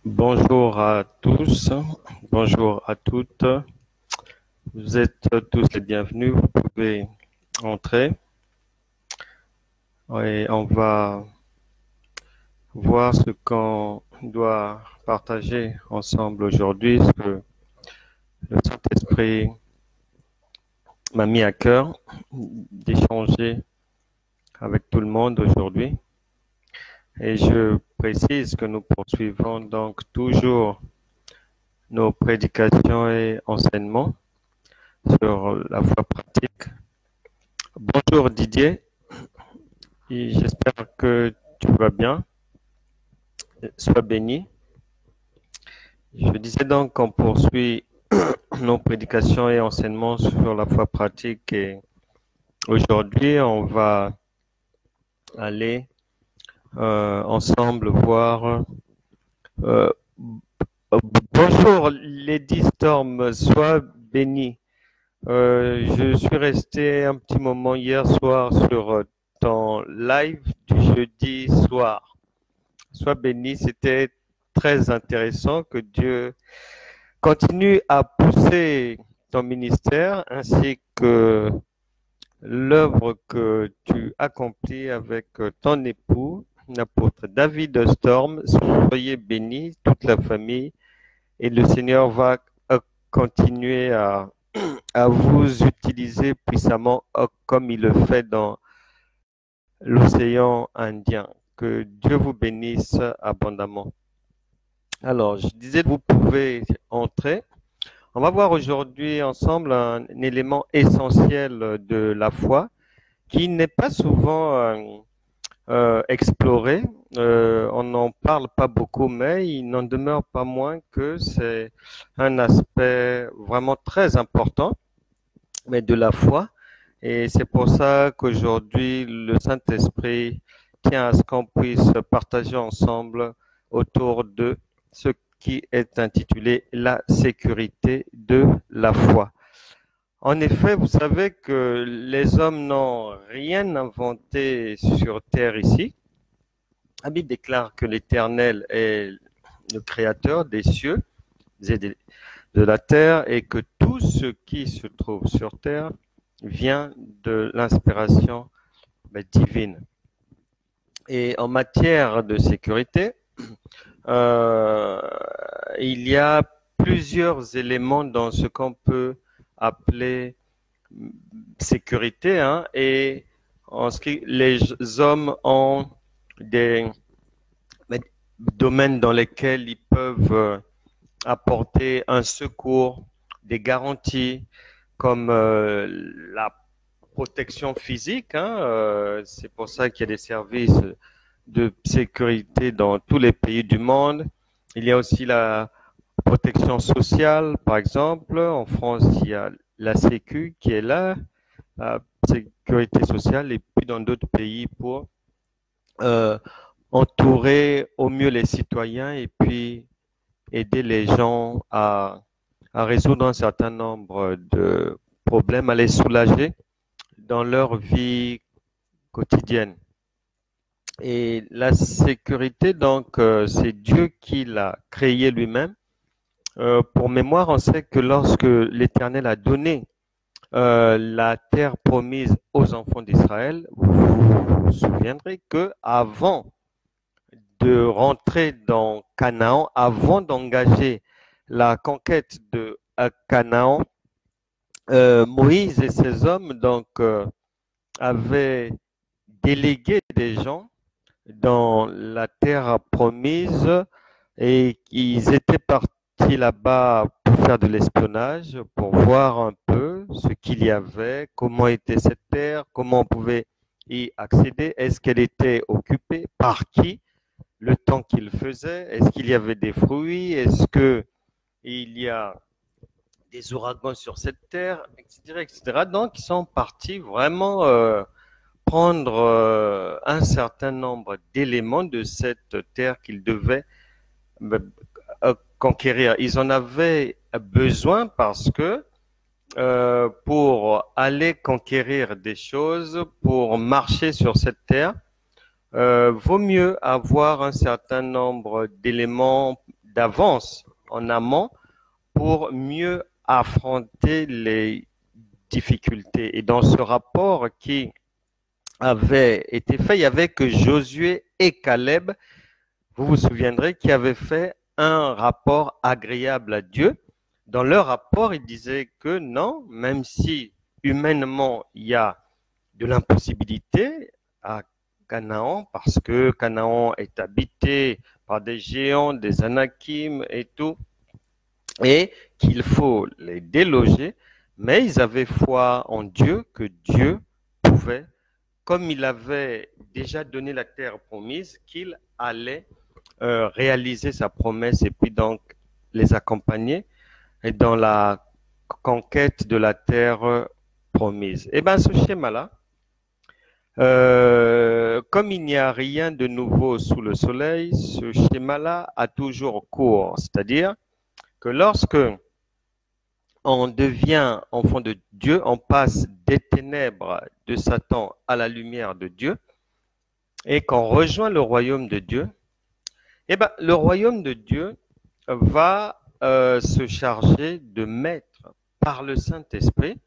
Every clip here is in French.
Bonjour à tous, bonjour à toutes. Vous êtes tous les bienvenus, vous pouvez entrer et on va voir ce qu'on doit partager ensemble aujourd'hui, ce que le Saint-Esprit m'a mis à cœur d'échanger avec tout le monde aujourd'hui. Et je précise que nous poursuivons donc toujours nos prédications et enseignements sur la foi pratique. Bonjour Didier, et j'espère que tu vas bien. Sois béni. Je disais donc qu'on poursuit nos prédications et enseignements sur la foi pratique et aujourd'hui on va aller ensemble voir. euh, Bonjour Lady Storm, sois béni. Je suis resté un petit moment hier soir sur ton live du jeudi soir. Sois béni, c'était très intéressant. Que Dieu continue à pousser ton ministère ainsi que l'œuvre que tu accomplis avec ton époux, l'apôtre David Storm. Soyez bénis, toute la famille, et le Seigneur va continuer à vous utiliser puissamment comme il le fait dans l'océan Indien. Que Dieu vous bénisse abondamment. Alors, je disais, vous pouvez entrer. On va voir aujourd'hui ensemble un élément essentiel de la foi qui n'est pas souvent exploré. On n'en parle pas beaucoup, mais il n'en demeure pas moins que c'est un aspect vraiment très important, mais de la foi. Et c'est pour ça qu'aujourd'hui, le Saint-Esprit tient à ce qu'on puisse partager ensemble autour de ce qui est intitulé la sécurité de la foi. En effet, vous savez que les hommes n'ont rien inventé sur terre ici. La Bible déclare que l'Éternel est le créateur des cieux et de la terre et que tout ce qui se trouve sur terre vient de l'inspiration divine. Et en matière de sécurité, il y a plusieurs éléments dans ce qu'on peut appeler sécurité, hein, et en ce qui les hommes ont des domaines dans lesquels ils peuvent apporter un secours, des garanties comme la protection physique, hein, c'est pour ça qu'il y a des services de sécurité dans tous les pays du monde. Il y a aussi la protection sociale, par exemple. En France, il y a la Sécu qui est là, la sécurité sociale, et puis dans d'autres pays pour euh, entourer au mieux les citoyens et puis aider les gens à résoudre un certain nombre de problèmes, à les soulager dans leur vie quotidienne. Et la sécurité, donc, c'est Dieu qui l'a créée lui-même. Pour mémoire, on sait que lorsque l'Éternel a donné la terre promise aux enfants d'Israël, vous vous souviendrez que avant de rentrer dans Canaan, avant d'engager la conquête de Canaan, Moïse et ses hommes donc avaient délégué des gens dans la terre promise et ils étaient partis là-bas pour faire de l'espionnage, pour voir un peu ce qu'il y avait, comment était cette terre, comment on pouvait y accéder, est-ce qu'elle était occupée, par qui, le temps qu'il faisait, est-ce qu'il y avait des fruits, est-ce qu'il y a des ouragans sur cette terre, etc., etc. Donc, ils sont partis vraiment prendre un certain nombre d'éléments de cette terre qu'ils devaient conquérir. Ils en avaient besoin parce que pour aller conquérir des choses, pour marcher sur cette terre, vaut mieux avoir un certain nombre d'éléments d'avance, en amont, pour mieux affronter les difficultés. Et dans ce rapport qui avait été fait, il y avait que Josué et Caleb, vous vous souviendrez, qui avaient fait un rapport agréable à Dieu. Dans leur rapport, ils disaient que non, même si humainement il y a de l'impossibilité à Canaan, parce que Canaan est habité par des géants, des Anakim et tout, et qu'il faut les déloger, mais ils avaient foi en Dieu, que Dieu pouvait, comme il avait déjà donné la terre promise, qu'il allait réaliser sa promesse et puis donc les accompagner dans la conquête de la terre promise. Et bien ce schéma-là, comme il n'y a rien de nouveau sous le soleil, ce schéma-là a toujours cours. C'est-à-dire que lorsque on devient enfant de Dieu, on passe des ténèbres de Satan à la lumière de Dieu et qu'on rejoint le royaume de Dieu, eh ben, le royaume de Dieu va se charger de mettre par le Saint-Esprit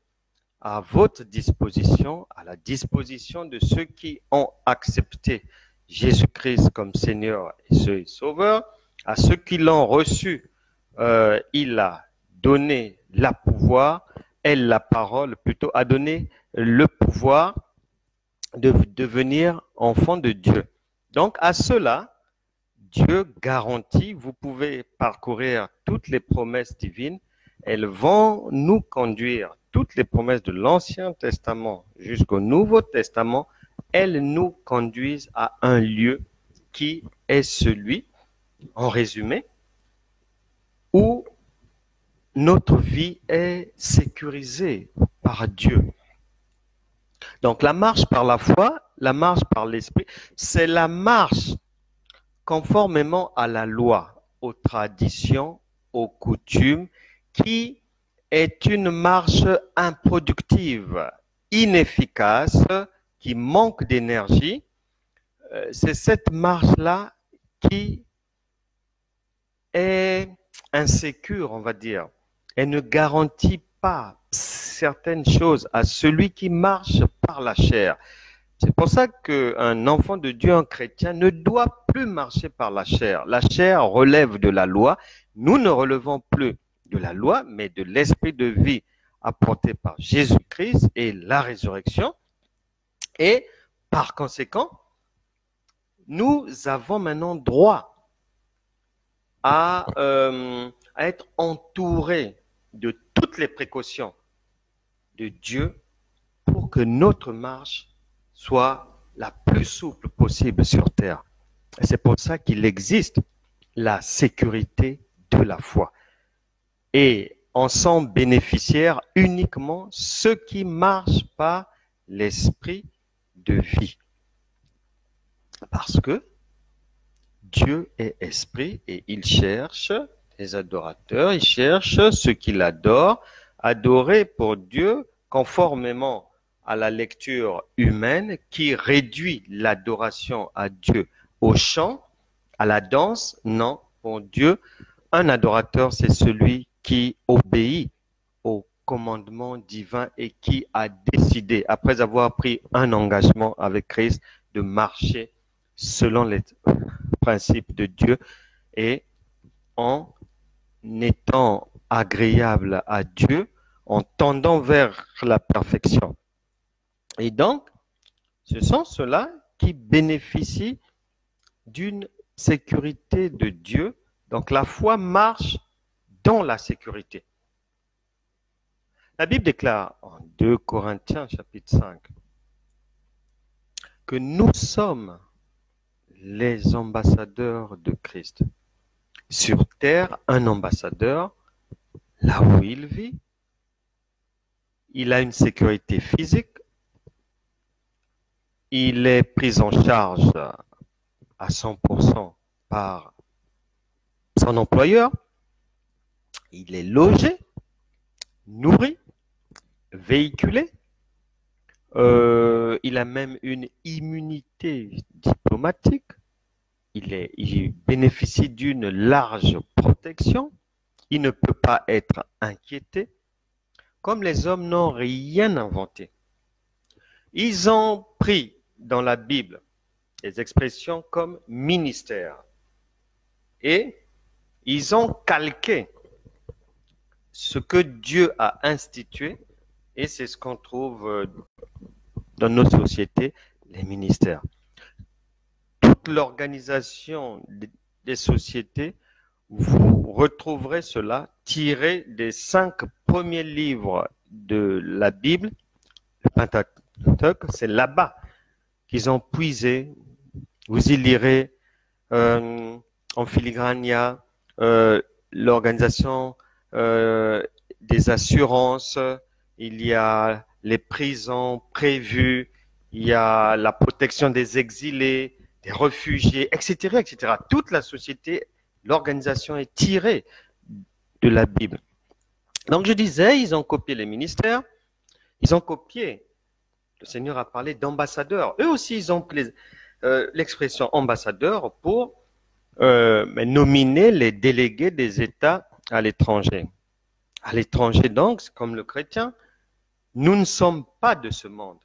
à votre disposition, à la disposition de ceux qui ont accepté Jésus-Christ comme Seigneur et Sauveur, à ceux qui l'ont reçu, il a donné la pouvoir, elle la parole, plutôt a donné le pouvoir de devenir enfant de Dieu. Donc à cela, Dieu garantit, vous pouvez parcourir toutes les promesses divines, elles vont nous conduire, toutes les promesses de l'Ancien Testament jusqu'au Nouveau Testament, elles nous conduisent à un lieu qui est celui, en résumé, où notre vie est sécurisée par Dieu. Donc la marche par la foi, la marche par l'esprit, c'est la marche conformément à la loi, aux traditions, aux coutumes, qui est une marche improductive, inefficace, qui manque d'énergie. C'est cette marche-là qui est insécure, on va dire. Elle ne garantit pas certaines choses à celui qui marche par la chair. C'est pour ça qu'un enfant de Dieu, un chrétien, ne doit plus marcher par la chair. La chair relève de la loi. Nous ne relevons plus de la loi, mais de l'esprit de vie apporté par Jésus-Christ et la résurrection. Et par conséquent, nous avons maintenant droit à être entourés de toutes les précautions de Dieu pour que notre marche soit la plus souple possible sur terre. Et c'est pour ça qu'il existe la sécurité de la foi. Et en sont bénéficiaires uniquement ceux qui marchent par l'esprit de vie. Parce que Dieu est esprit et il cherche les adorateurs, il cherche ceux qui l'adorent, adorer pour Dieu conformément à la lecture humaine qui réduit l'adoration à Dieu au chant, à la danse. Non, pour Dieu, un adorateur, c'est celui qui obéit au commandement divin et qui a décidé, après avoir pris un engagement avec Christ, de marcher selon les principes de Dieu et en étant agréable à Dieu, en tendant vers la perfection. Et donc, ce sont ceux-là qui bénéficient d'une sécurité de Dieu. Donc, la foi marche dans la sécurité. La Bible déclare en 2 Corinthiens chapitre 5 que nous sommes les ambassadeurs de Christ. Sur terre, un ambassadeur, là où il vit, il a une sécurité physique, il est pris en charge à 100% par son employeur, il est logé, nourri, véhiculé, il a même une immunité diplomatique, il bénéficie d'une large protection. Il ne peut pas être inquiété. Comme les hommes n'ont rien inventé, ils ont pris dans la Bible des expressions comme ministère et ils ont calqué ce que Dieu a institué et c'est ce qu'on trouve dans nos sociétés, les ministères. Toute l'organisation des sociétés, vous retrouverez cela tiré des 5 premiers livres de la Bible, le Pentateuque, c'est là-bas qu'ils ont puisé. Vous y lirez en filigrane, il y a l'organisation des assurances, il y a les prisons prévues, il y a la protection des exilés, des réfugiés, etc., etc. Toute la société, l'organisation est tirée de la Bible. Donc je disais, ils ont copié les ministères, ils ont copié, le Seigneur a parlé d'ambassadeurs. Eux aussi, ils ont l'expression ambassadeur pour nominer les délégués des États à l'étranger. À l'étranger, donc, comme le chrétien, nous ne sommes pas de ce monde,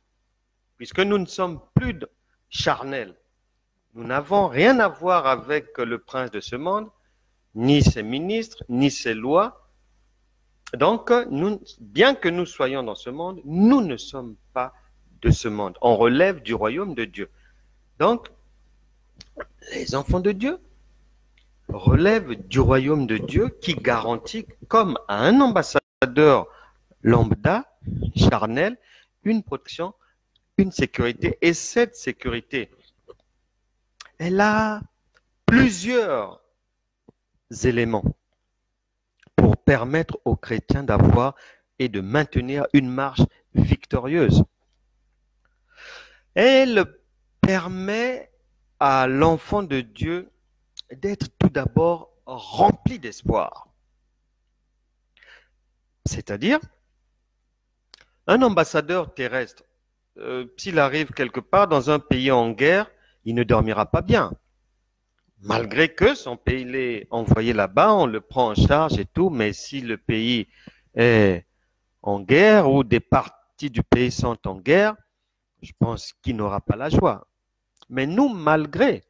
puisque nous ne sommes plus charnels. Nous n'avons rien à voir avec le prince de ce monde, ni ses ministres, ni ses lois. Donc, nous, bien que nous soyons dans ce monde, nous ne sommes pas de ce monde. On relève du royaume de Dieu. Donc, les enfants de Dieu relèvent du royaume de Dieu qui garantit, comme à un ambassadeur lambda, charnel, une protection, une sécurité. Et cette sécurité, elle a plusieurs éléments pour permettre aux chrétiens d'avoir et de maintenir une marche victorieuse. Elle permet à l'enfant de Dieu d'être tout d'abord rempli d'espoir. C'est-à-dire, un ambassadeur terrestre, s'il arrive quelque part dans un pays en guerre, il ne dormira pas bien. Malgré que son pays l'ait envoyé là-bas, on le prend en charge et tout, mais si le pays est en guerre ou des parties du pays sont en guerre, je pense qu'il n'aura pas la joie. Mais nous, malgré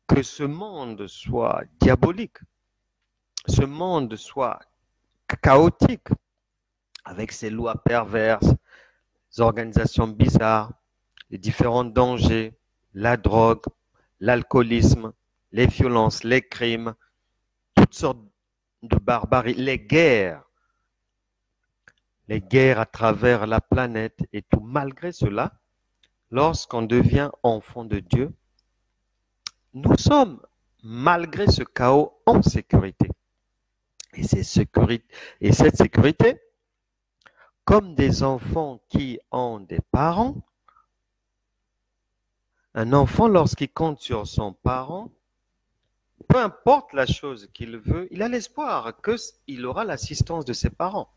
que ce monde soit diabolique, ce monde soit chaotique, avec ses lois perverses, ses organisations bizarres, les différents dangers, la drogue, l'alcoolisme, les violences, les crimes, toutes sortes de barbarie, les guerres à travers la planète et tout. Malgré cela, lorsqu'on devient enfant de Dieu, nous sommes, malgré ce chaos, en sécurité. Et cette sécurité, comme des enfants qui ont des parents, un enfant, lorsqu'il compte sur son parent, peu importe la chose qu'il veut, il a l'espoir qu'il aura l'assistance de ses parents.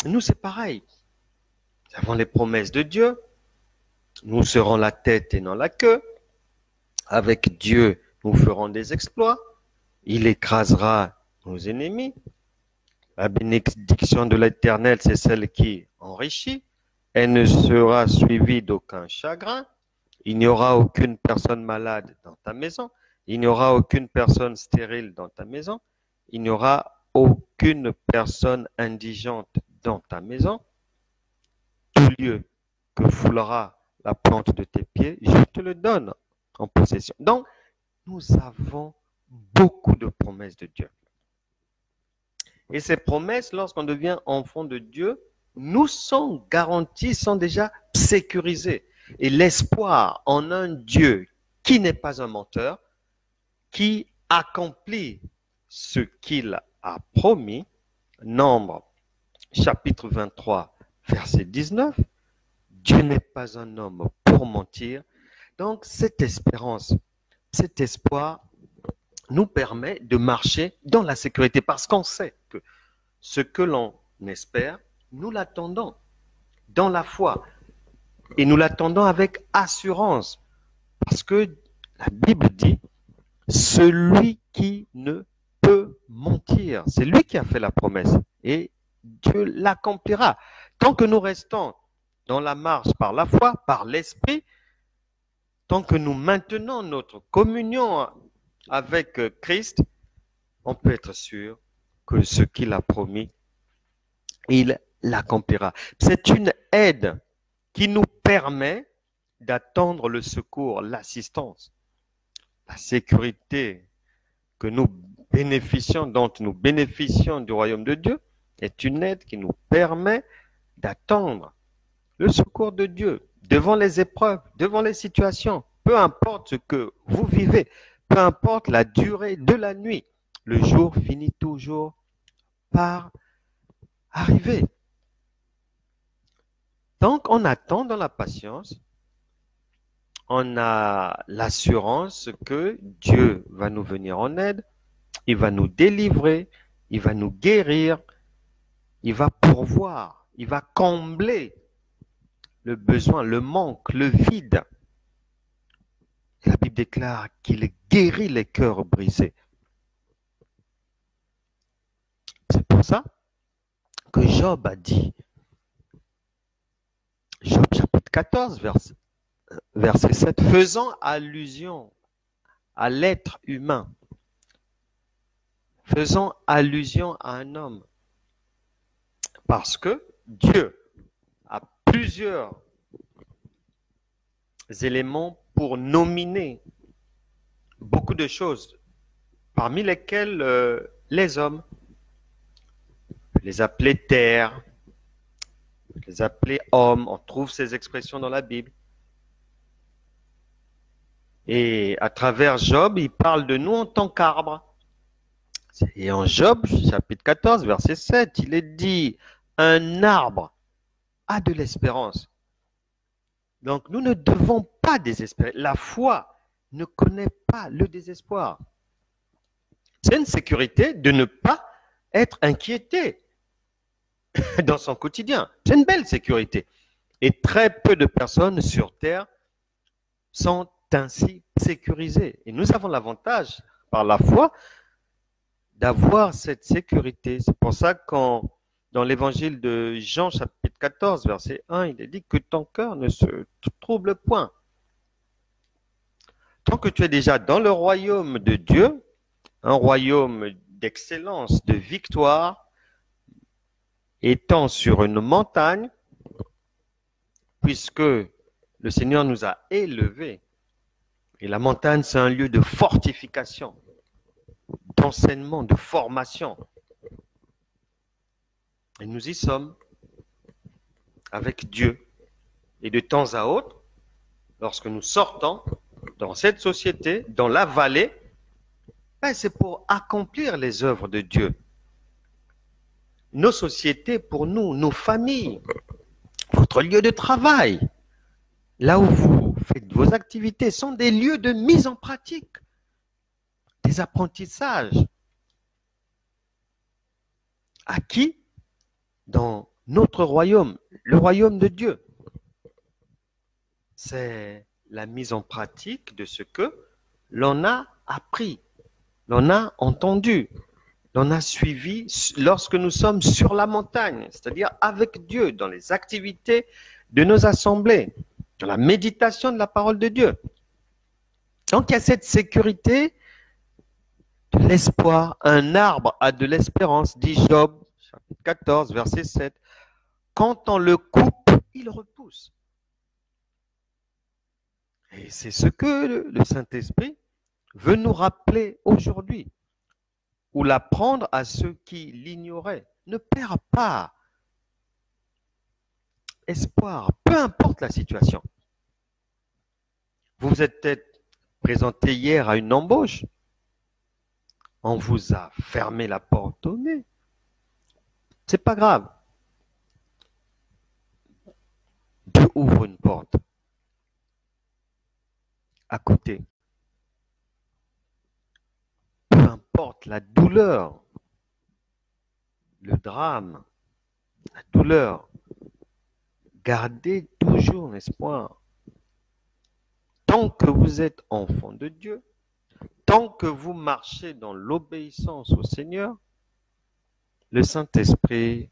Nous, c'est pareil. Nous avons les promesses de Dieu. Nous serons la tête et non la queue. Avec Dieu, nous ferons des exploits. Il écrasera nos ennemis. La bénédiction de l'Éternel, c'est celle qui enrichit. Elle ne sera suivie d'aucun chagrin. Il n'y aura aucune personne malade dans ta maison. Il n'y aura aucune personne stérile dans ta maison. Il n'y aura aucune personne indigente dans ta maison. Tout lieu que foulera la plante de tes pieds, je te le donne en possession. Donc, nous avons beaucoup de promesses de Dieu. Et ces promesses, lorsqu'on devient enfant de Dieu, nous sont garanties, sont déjà sécurisées. Et l'espoir en un Dieu qui n'est pas un menteur, qui accomplit ce qu'il a promis, Nombre chapitre 23, verset 19, Dieu n'est pas un homme pour mentir. Donc cette espérance, cet espoir nous permet de marcher dans la sécurité parce qu'on sait que ce que l'on espère, nous l'attendons dans la foi et nous l'attendons avec assurance parce que La Bible dit, celui qui ne peut mentir, c'est lui qui a fait la promesse et Dieu l'accomplira. Tant que nous restons dans la marche par la foi, par l'esprit, tant que nous maintenons notre communion avec Christ, on peut être sûr que ce qu'il a promis, il l'accomplira. C'est une aide qui nous permet d'attendre le secours, l'assistance, la sécurité que nous bénéficions, dont nous bénéficions du royaume de Dieu, est une aide qui nous permet d'attendre le secours de Dieu devant les épreuves, devant les situations, peu importe ce que vous vivez, peu importe la durée de la nuit, le jour finit toujours par arriver. Donc, on attend dans la patience, on a l'assurance que Dieu va nous venir en aide, il va nous délivrer, il va nous guérir, il va pourvoir, il va combler le besoin, le manque, le vide. La Bible déclare qu'il guérit les cœurs brisés. C'est pour ça que Job a dit, Job chapitre 14, verset 7, faisant allusion à l'être humain, faisant allusion à un homme, parce que Dieu a plusieurs éléments pour nominer beaucoup de choses, parmi lesquelles les hommes, les appeler terre, les appeler hommes, on trouve ces expressions dans la Bible. Et à travers Job, il parle de nous en tant qu'arbre. Et en Job, chapitre 14, verset 7, il est dit, un arbre a de l'espérance. Donc nous ne devons pas désespérer. La foi ne connaît pas le désespoir. C'est une sécurité de ne pas être inquiété dans son quotidien. C'est une belle sécurité. Et très peu de personnes sur Terre sont ainsi sécurisées. Et nous avons l'avantage, par la foi, d'avoir cette sécurité. C'est pour ça que dans l'évangile de Jean, chapitre 14, verset 1, il est dit que ton cœur ne se trouble point. Tant que tu es déjà dans le royaume de Dieu, un royaume d'excellence, de victoire, étant sur une montagne, puisque le Seigneur nous a élevés, et la montagne, c'est un lieu de fortification, d'enseignement, de formation. Et nous y sommes avec Dieu. Et de temps à autre, lorsque nous sortons dans cette société, dans la vallée, c'est pour accomplir les œuvres de Dieu. Nos sociétés pour nous, nos familles, votre lieu de travail, là où vous faites vos activités, sont des lieux de mise en pratique, des apprentissages acquis dans notre royaume, le royaume de Dieu. C'est la mise en pratique de ce que l'on a appris, l'on a entendu, l'on a suivi lorsque nous sommes sur la montagne, c'est-à-dire avec Dieu, dans les activités de nos assemblées, dans la méditation de la parole de Dieu. Donc il y a cette sécurité de l'espoir. Un arbre a de l'espérance, dit Job, chapitre 14, verset 7. Quand on le coupe, il repousse. Et c'est ce que le Saint-Esprit veut nous rappeler aujourd'hui, ou l'apprendre à ceux qui l'ignoraient. Ne perds pas espoir, peu importe la situation. Vous vous êtes peut-être présenté hier à une embauche. On vous a fermé la porte au nez. C'est pas grave. Dieu ouvre une porte à côté. Peu importe la douleur, le drame, la douleur, gardez toujours l'espoir. tant que vous êtes enfant de Dieu, tant que vous marchez dans l'obéissance au Seigneur, le Saint-Esprit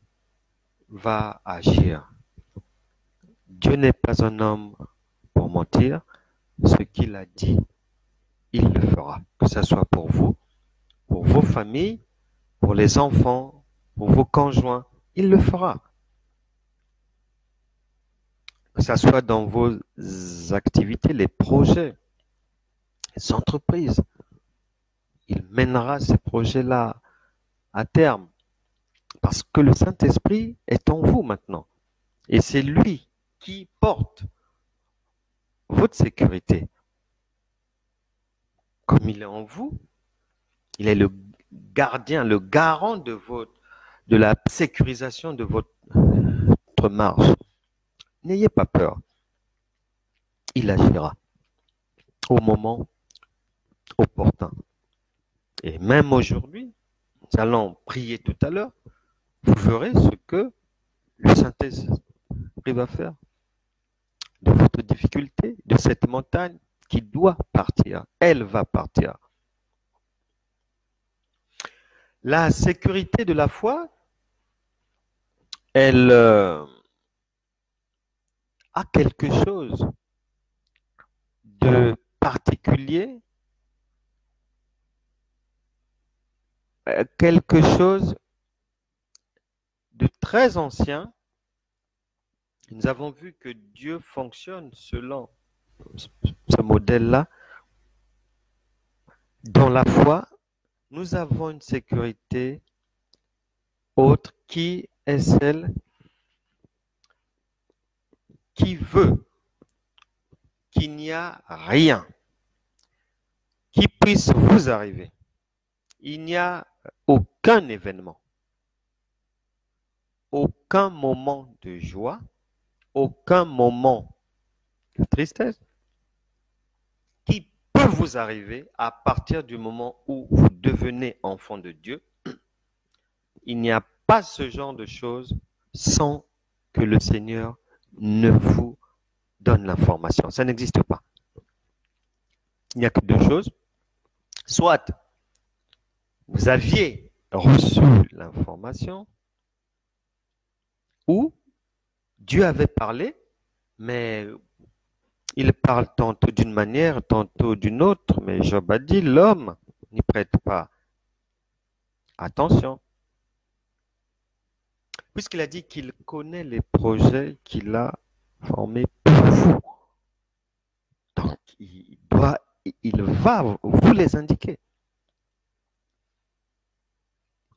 va agir. Dieu n'est pas un homme pour mentir. Ce qu'il a dit, il le fera. Que ce soit pour vous, pour vos familles, pour les enfants, pour vos conjoints, il le fera. Que ce soit dans vos activités, les projets, les entreprises, il mènera ces projets-là à terme. Parce que le Saint-Esprit est en vous maintenant. Et c'est lui qui porte votre sécurité. Comme il est en vous, il est le gardien, le garant de la sécurisation de votre marche. N'ayez pas peur. Il agira au moment opportun. Et même aujourd'hui, nous allons prier tout à l'heure, vous verrez ce que le Saint-Esprit va faire de votre difficulté, de cette montagne qui doit partir. Elle va partir. La sécurité de la foi, elle a quelque chose de particulier, quelque chose de très ancien. Nous avons vu que Dieu fonctionne selon ce modèle-là. Dans la foi, nous avons une sécurité autre qui est celle qui veut qu'il n'y a rien qui puisse vous arriver. Il n'y a aucun événement, aucun moment de joie, aucun moment de tristesse qui peut vous arriver à partir du moment où vous devenez enfant de Dieu. Il n'y a pas ce genre de choses sans que le Seigneur ne vous donne l'information. Ça n'existe pas. Il n'y a que deux choses. Soit vous aviez reçu l'information ou Dieu avait parlé, mais il parle tantôt d'une manière, tantôt d'une autre, mais Job a dit, l'homme n'y prête pas attention. Puisqu'il a dit qu'il connaît les projets qu'il a formés pour vous. Donc, il va vous les indiquer.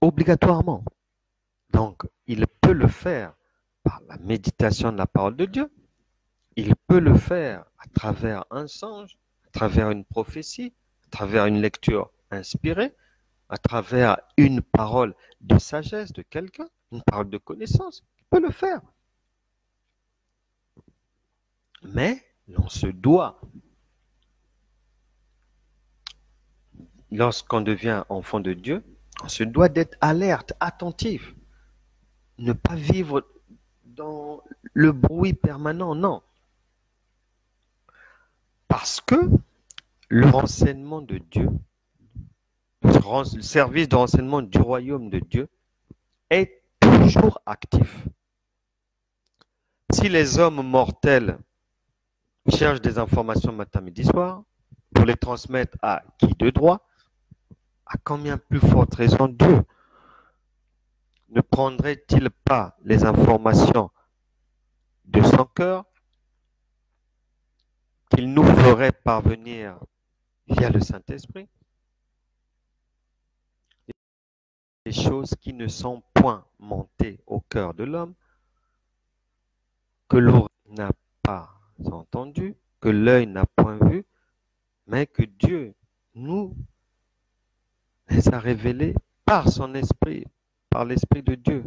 Obligatoirement. Donc, il peut le faire par la méditation de la parole de Dieu. Il peut le faire à travers un songe, à travers une prophétie, à travers une lecture inspirée, à travers une parole de sagesse de quelqu'un, une parole de connaissance. Il peut le faire. Mais l'on se doit, lorsqu'on devient enfant de Dieu, on se doit d'être alerte, attentif. Ne pas vivre dans le bruit permanent, non. Parce que le renseignement de Dieu, le service de renseignement du royaume de Dieu est toujours actif. Si les hommes mortels cherchent des informations matin, midi, soir, pour les transmettre à qui de droit, à combien plus forte raison Dieu ne prendrait-il pas les informations de son cœur qu'il nous ferait parvenir via le Saint-Esprit? Les choses qui ne sont point montées au cœur de l'homme, que l'oreille n'a pas entendu, que l'œil n'a point vu, mais que Dieu nous les a révélées par son esprit, par l'Esprit de Dieu.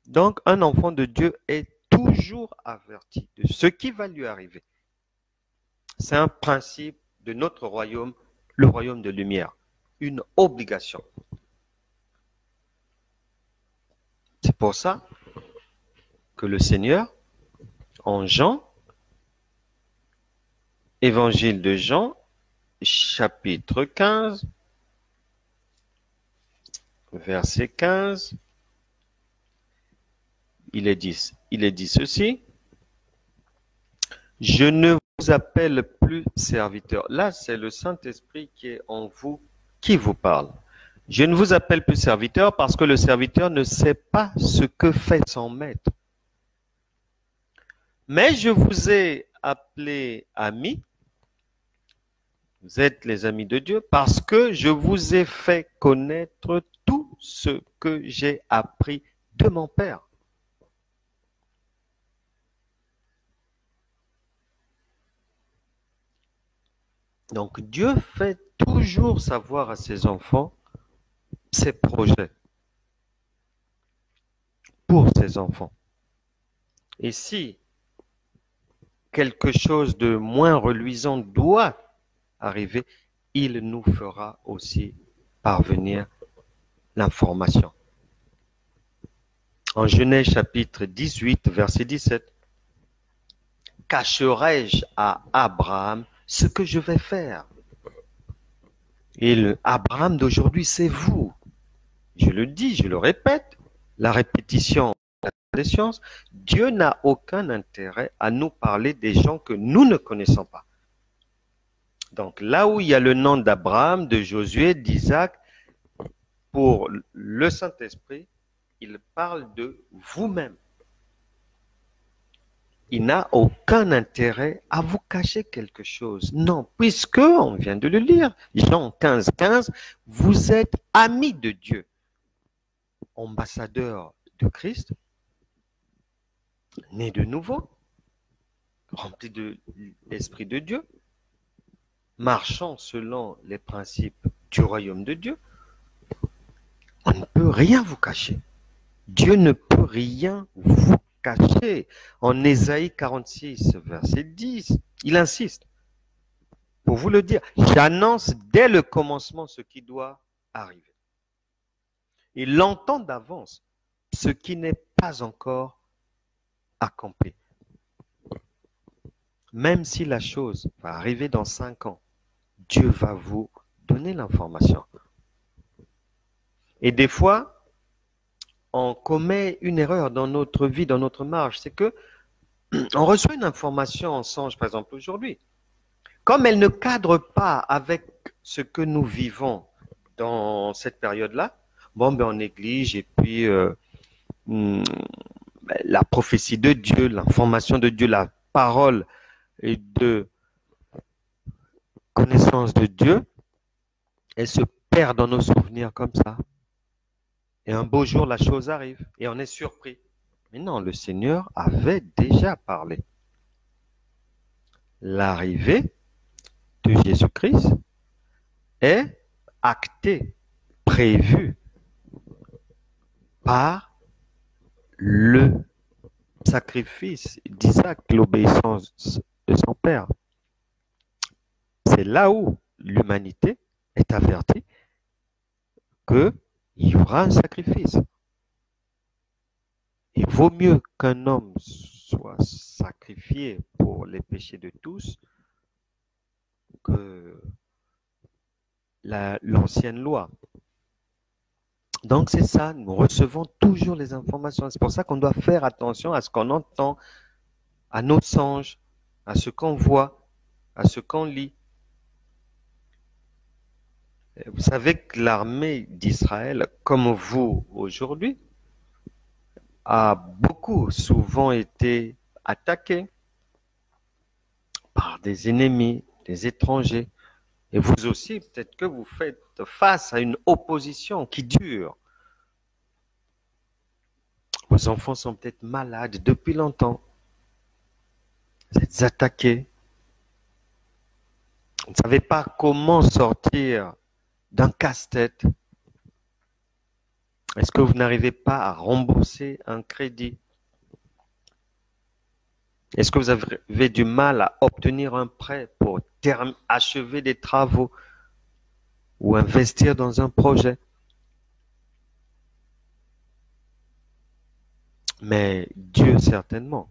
Donc, un enfant de Dieu est toujours averti de ce qui va lui arriver. C'est un principe de notre royaume, le royaume de lumière, une obligation. C'est pour ça que le Seigneur, en Jean, Évangile de Jean, chapitre 15, verset 15. Il est dit ceci. Je ne vous appelle plus serviteur. Là, c'est le Saint-Esprit qui est en vous, qui vous parle. Je ne vous appelle plus serviteur parce que le serviteur ne sait pas ce que fait son maître. Mais je vous ai appelé amis. Vous êtes les amis de Dieu parce que je vous ai fait connaître tout ce que j'ai appris de mon Père. Donc Dieu fait toujours savoir à ses enfants ses projets pour ses enfants. Et si quelque chose de moins reluisant doit arriver, il nous fera aussi parvenir l'information. En Genèse chapitre 18, verset 17, cacherai-je à Abraham ce que je vais faire? Et le Abraham d'aujourd'hui, c'est vous. Je le dis, je le répète, la répétition des sciences, Dieu n'a aucun intérêt à nous parler des gens que nous ne connaissons pas. Donc là où il y a le nom d'Abraham, de Josué, d'Isaac, pour le Saint-Esprit, il parle de vous-même. Il n'a aucun intérêt à vous cacher quelque chose. Non, puisque, on vient de le lire, Jean 15, 15, vous êtes amis de Dieu, ambassadeurs de Christ, nés de nouveau, remplis de l'Esprit de Dieu, marchant selon les principes du royaume de Dieu. On ne peut rien vous cacher. Dieu ne peut rien vous cacher. En Ésaïe 46, verset 10, il insiste pour vous le dire. J'annonce dès le commencement ce qui doit arriver. Il entend d'avance ce qui n'est pas encore accompli. Même si la chose va arriver dans 5 ans, Dieu va vous donner l'information. Et des fois, on commet une erreur dans notre vie, dans notre marche, c'est que on reçoit une information en songe, par exemple aujourd'hui. Comme elle ne cadre pas avec ce que nous vivons dans cette période-là, bon, on néglige et puis la prophétie de Dieu, l'information de Dieu, la parole et de connaissance de Dieu, elle se perd dans nos souvenirs comme ça. Et un beau jour, la chose arrive et on est surpris. Mais non, le Seigneur avait déjà parlé. L'arrivée de Jésus-Christ est actée, prévue par le sacrifice d'Isaac, l'obéissance de son père. C'est là où l'humanité est avertie qu'il y aura un sacrifice. Il vaut mieux qu'un homme soit sacrifié pour les péchés de tous que l'ancienne loi. Donc c'est ça, nous recevons toujours les informations. C'est pour ça qu'on doit faire attention à ce qu'on entend, à nos songes, à ce qu'on voit, à ce qu'on lit. Vous savez que l'armée d'Israël, comme vous aujourd'hui, a beaucoup souvent été attaquée par des ennemis, des étrangers. Et vous aussi, peut-être que vous faites face à une opposition qui dure. Vos enfants sont peut-être malades depuis longtemps. Vous êtes attaqués. Vous ne savez pas comment sortir d'un casse-tête. Est-ce que vous n'arrivez pas à rembourser un crédit? Est-ce que vous avez du mal à obtenir un prêt pour achever des travaux ou investir dans un projet? Mais Dieu, certainement,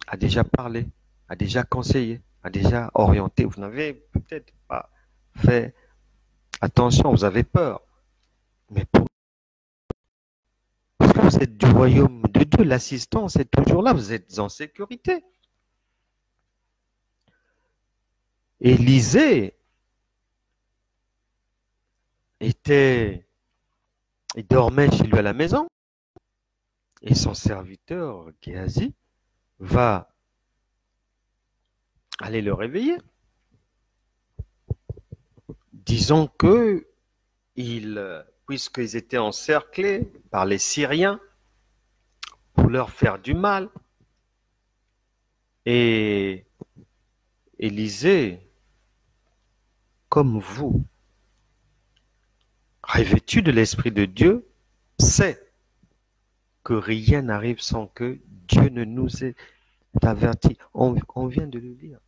a déjà parlé, a déjà conseillé. a déjà orienté. Vous n'avez peut-être pas fait attention, vous avez peur. Mais parce que vous êtes du royaume de Dieu, l'assistance est toujours là, vous êtes en sécurité. Élisée il dormait chez lui à la maison, et son serviteur, Géasi, va aller le réveiller. Disons que puisqu'ils étaient encerclés par les Syriens pour leur faire du mal, et Élisée, comme vous, revêtu de l'Esprit de Dieu, sait que rien n'arrive sans que Dieu ne nous ait avertis. On vient de le lire.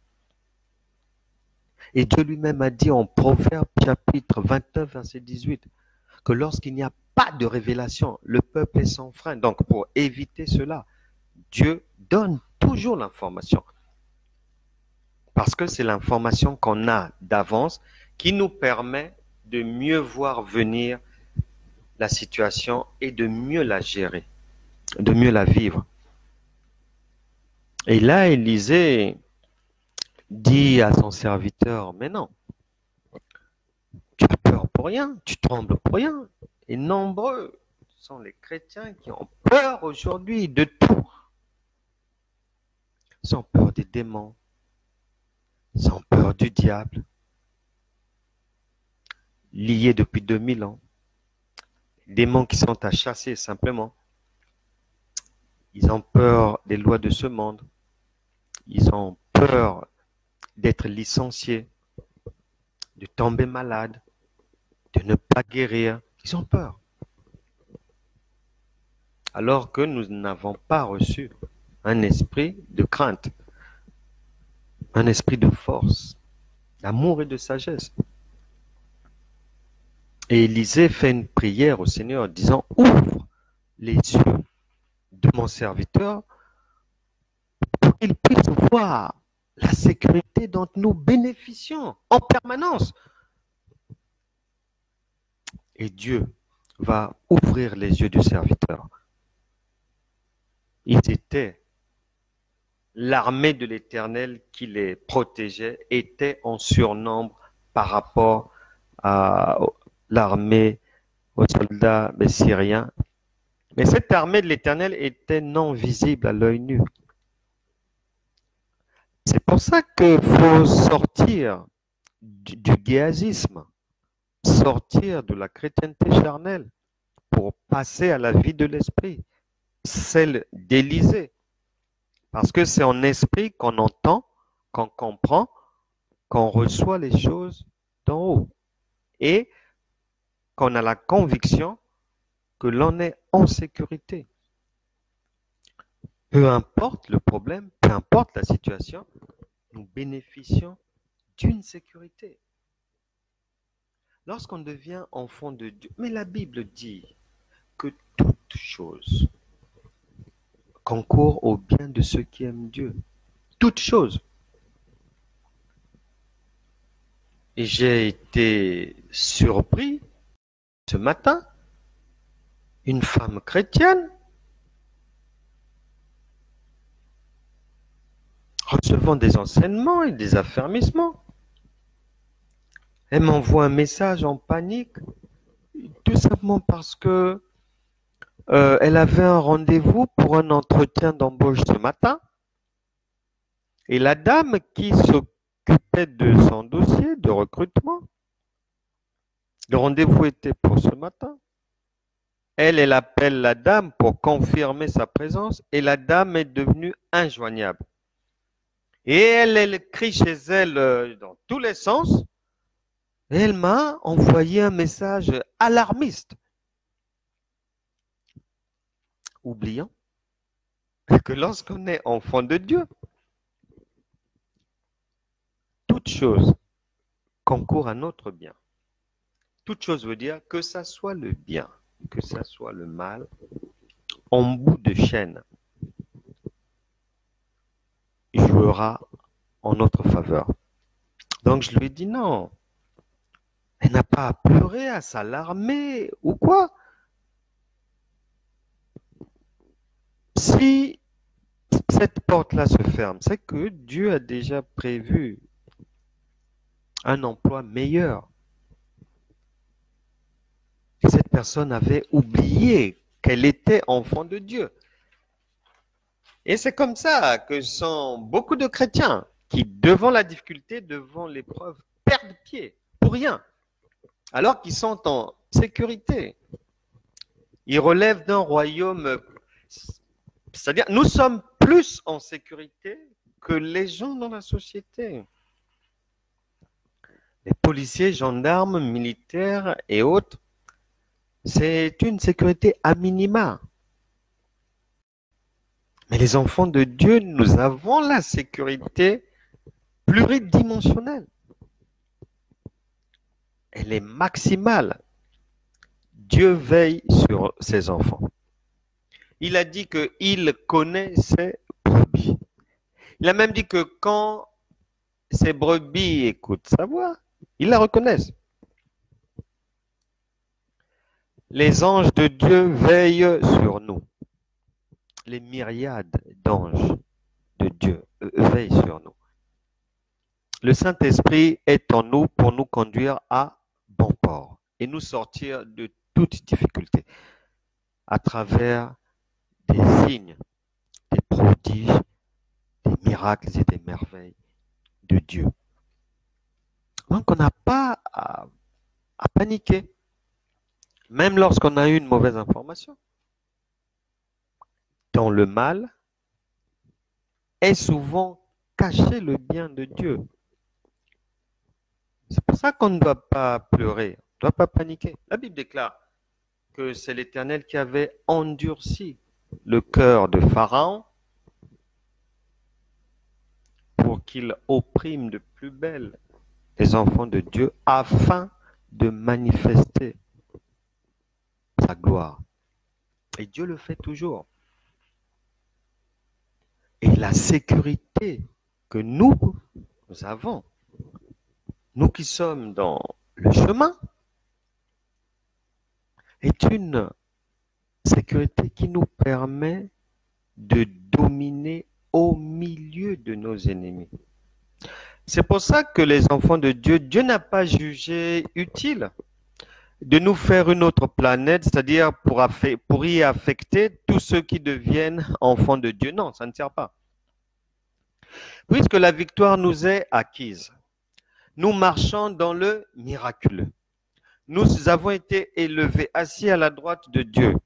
Et Dieu lui-même a dit en Proverbe chapitre 29, verset 18, que lorsqu'il n'y a pas de révélation, le peuple est sans frein. Donc pour éviter cela, Dieu donne toujours l'information. Parce que c'est l'information qu'on a d'avance qui nous permet de mieux voir venir la situation et de mieux la gérer, de mieux la vivre. Et là, Élisée dit à son serviteur, mais non, tu as peur pour rien, tu trembles pour rien. Et nombreux sont les chrétiens qui ont peur aujourd'hui de tout. Ils ont peur des démons, ils ont peur du diable, liés depuis 2000 ans. Les démons qui sont à chasser simplement. Ils ont peur des lois de ce monde. Ils ont peur d'être licenciés, de tomber malade, de ne pas guérir. Ils ont peur. Alors que nous n'avons pas reçu un esprit de crainte, un esprit de force, d'amour et de sagesse. Et Élisée fait une prière au Seigneur disant, ouvre les yeux de mon serviteur pour qu'il puisse voir la sécurité dont nous bénéficions en permanence. Et Dieu va ouvrir les yeux du serviteur. Ils étaient, l'armée de l'Éternel qui les protégeait était en surnombre par rapport à l'armée, aux soldats syriens. Mais cette armée de l'Éternel était non visible à l'œil nu. C'est pour ça qu'il faut sortir du géasisme, sortir de la chrétienté charnelle pour passer à la vie de l'esprit, celle d'Élisée. Parce que c'est en esprit qu'on entend, qu'on comprend, qu'on reçoit les choses d'en haut et qu'on a la conviction que l'on est en sécurité. Peu importe le problème, peu importe la situation, nous bénéficions d'une sécurité. Lorsqu'on devient enfant de Dieu, mais la Bible dit que toute chose concourt au bien de ceux qui aiment Dieu. Toute chose. Et j'ai été surpris ce matin, une femme chrétienne recevant des enseignements et des affermissements. Elle m'envoie un message en panique, tout simplement parce que elle avait un rendez-vous pour un entretien d'embauche ce matin. Et la dame qui s'occupait de son dossier de recrutement, le rendez-vous était pour ce matin. Elle appelle la dame pour confirmer sa présence et la dame est devenue injoignable. Et elle crie chez elle dans tous les sens. Et elle m'a envoyé un message alarmiste, oubliant que lorsqu'on est enfant de Dieu, toute chose concourt à notre bien. Toute chose veut dire que ça soit le bien, que ça soit le mal, en bout de chaîne, jouera en notre faveur. Donc je lui ai dit non, elle n'a pas à pleurer, à s'alarmer ou quoi. Si cette porte-là se ferme, c'est que Dieu a déjà prévu un emploi meilleur. Et cette personne avait oublié qu'elle était enfant de Dieu. Et c'est comme ça que sont beaucoup de chrétiens qui, devant la difficulté, devant l'épreuve, perdent pied pour rien, alors qu'ils sont en sécurité. Ils relèvent d'un royaume, c'est-à-dire nous sommes plus en sécurité que les gens dans la société. Les policiers, gendarmes, militaires et autres, c'est une sécurité à minima. Mais les enfants de Dieu, nous avons la sécurité pluridimensionnelle. Elle est maximale. Dieu veille sur ses enfants. Il a dit qu'il connaît ses brebis. Il a même dit que quand ses brebis écoutent sa voix, ils la reconnaissent. Les anges de Dieu veillent sur nous. Les myriades d'anges de Dieu veillent sur nous. Le Saint-Esprit est en nous pour nous conduire à bon port et nous sortir de toute difficulté à travers des signes, des prodiges, des miracles et des merveilles de Dieu. Donc on n'a pas à paniquer, même lorsqu'on a eu une mauvaise information. Dans le mal est souvent caché le bien de Dieu. C'est pour ça qu'on ne doit pas pleurer, on ne doit pas paniquer. La Bible déclare que c'est l'Éternel qui avait endurci le cœur de Pharaon pour qu'il opprime de plus belle les enfants de Dieu afin de manifester sa gloire. Et Dieu le fait toujours. Et la sécurité que nous avons, nous qui sommes dans le chemin, est une sécurité qui nous permet de dominer au milieu de nos ennemis. C'est pour ça que les enfants de Dieu, Dieu n'a pas jugé utile de nous faire une autre planète, c'est-à-dire pour y affecter tous ceux qui deviennent enfants de Dieu. Non, ça ne sert pas. Puisque la victoire nous est acquise, nous marchons dans le miraculeux. Nous avons été élevés, assis à la droite de Dieu.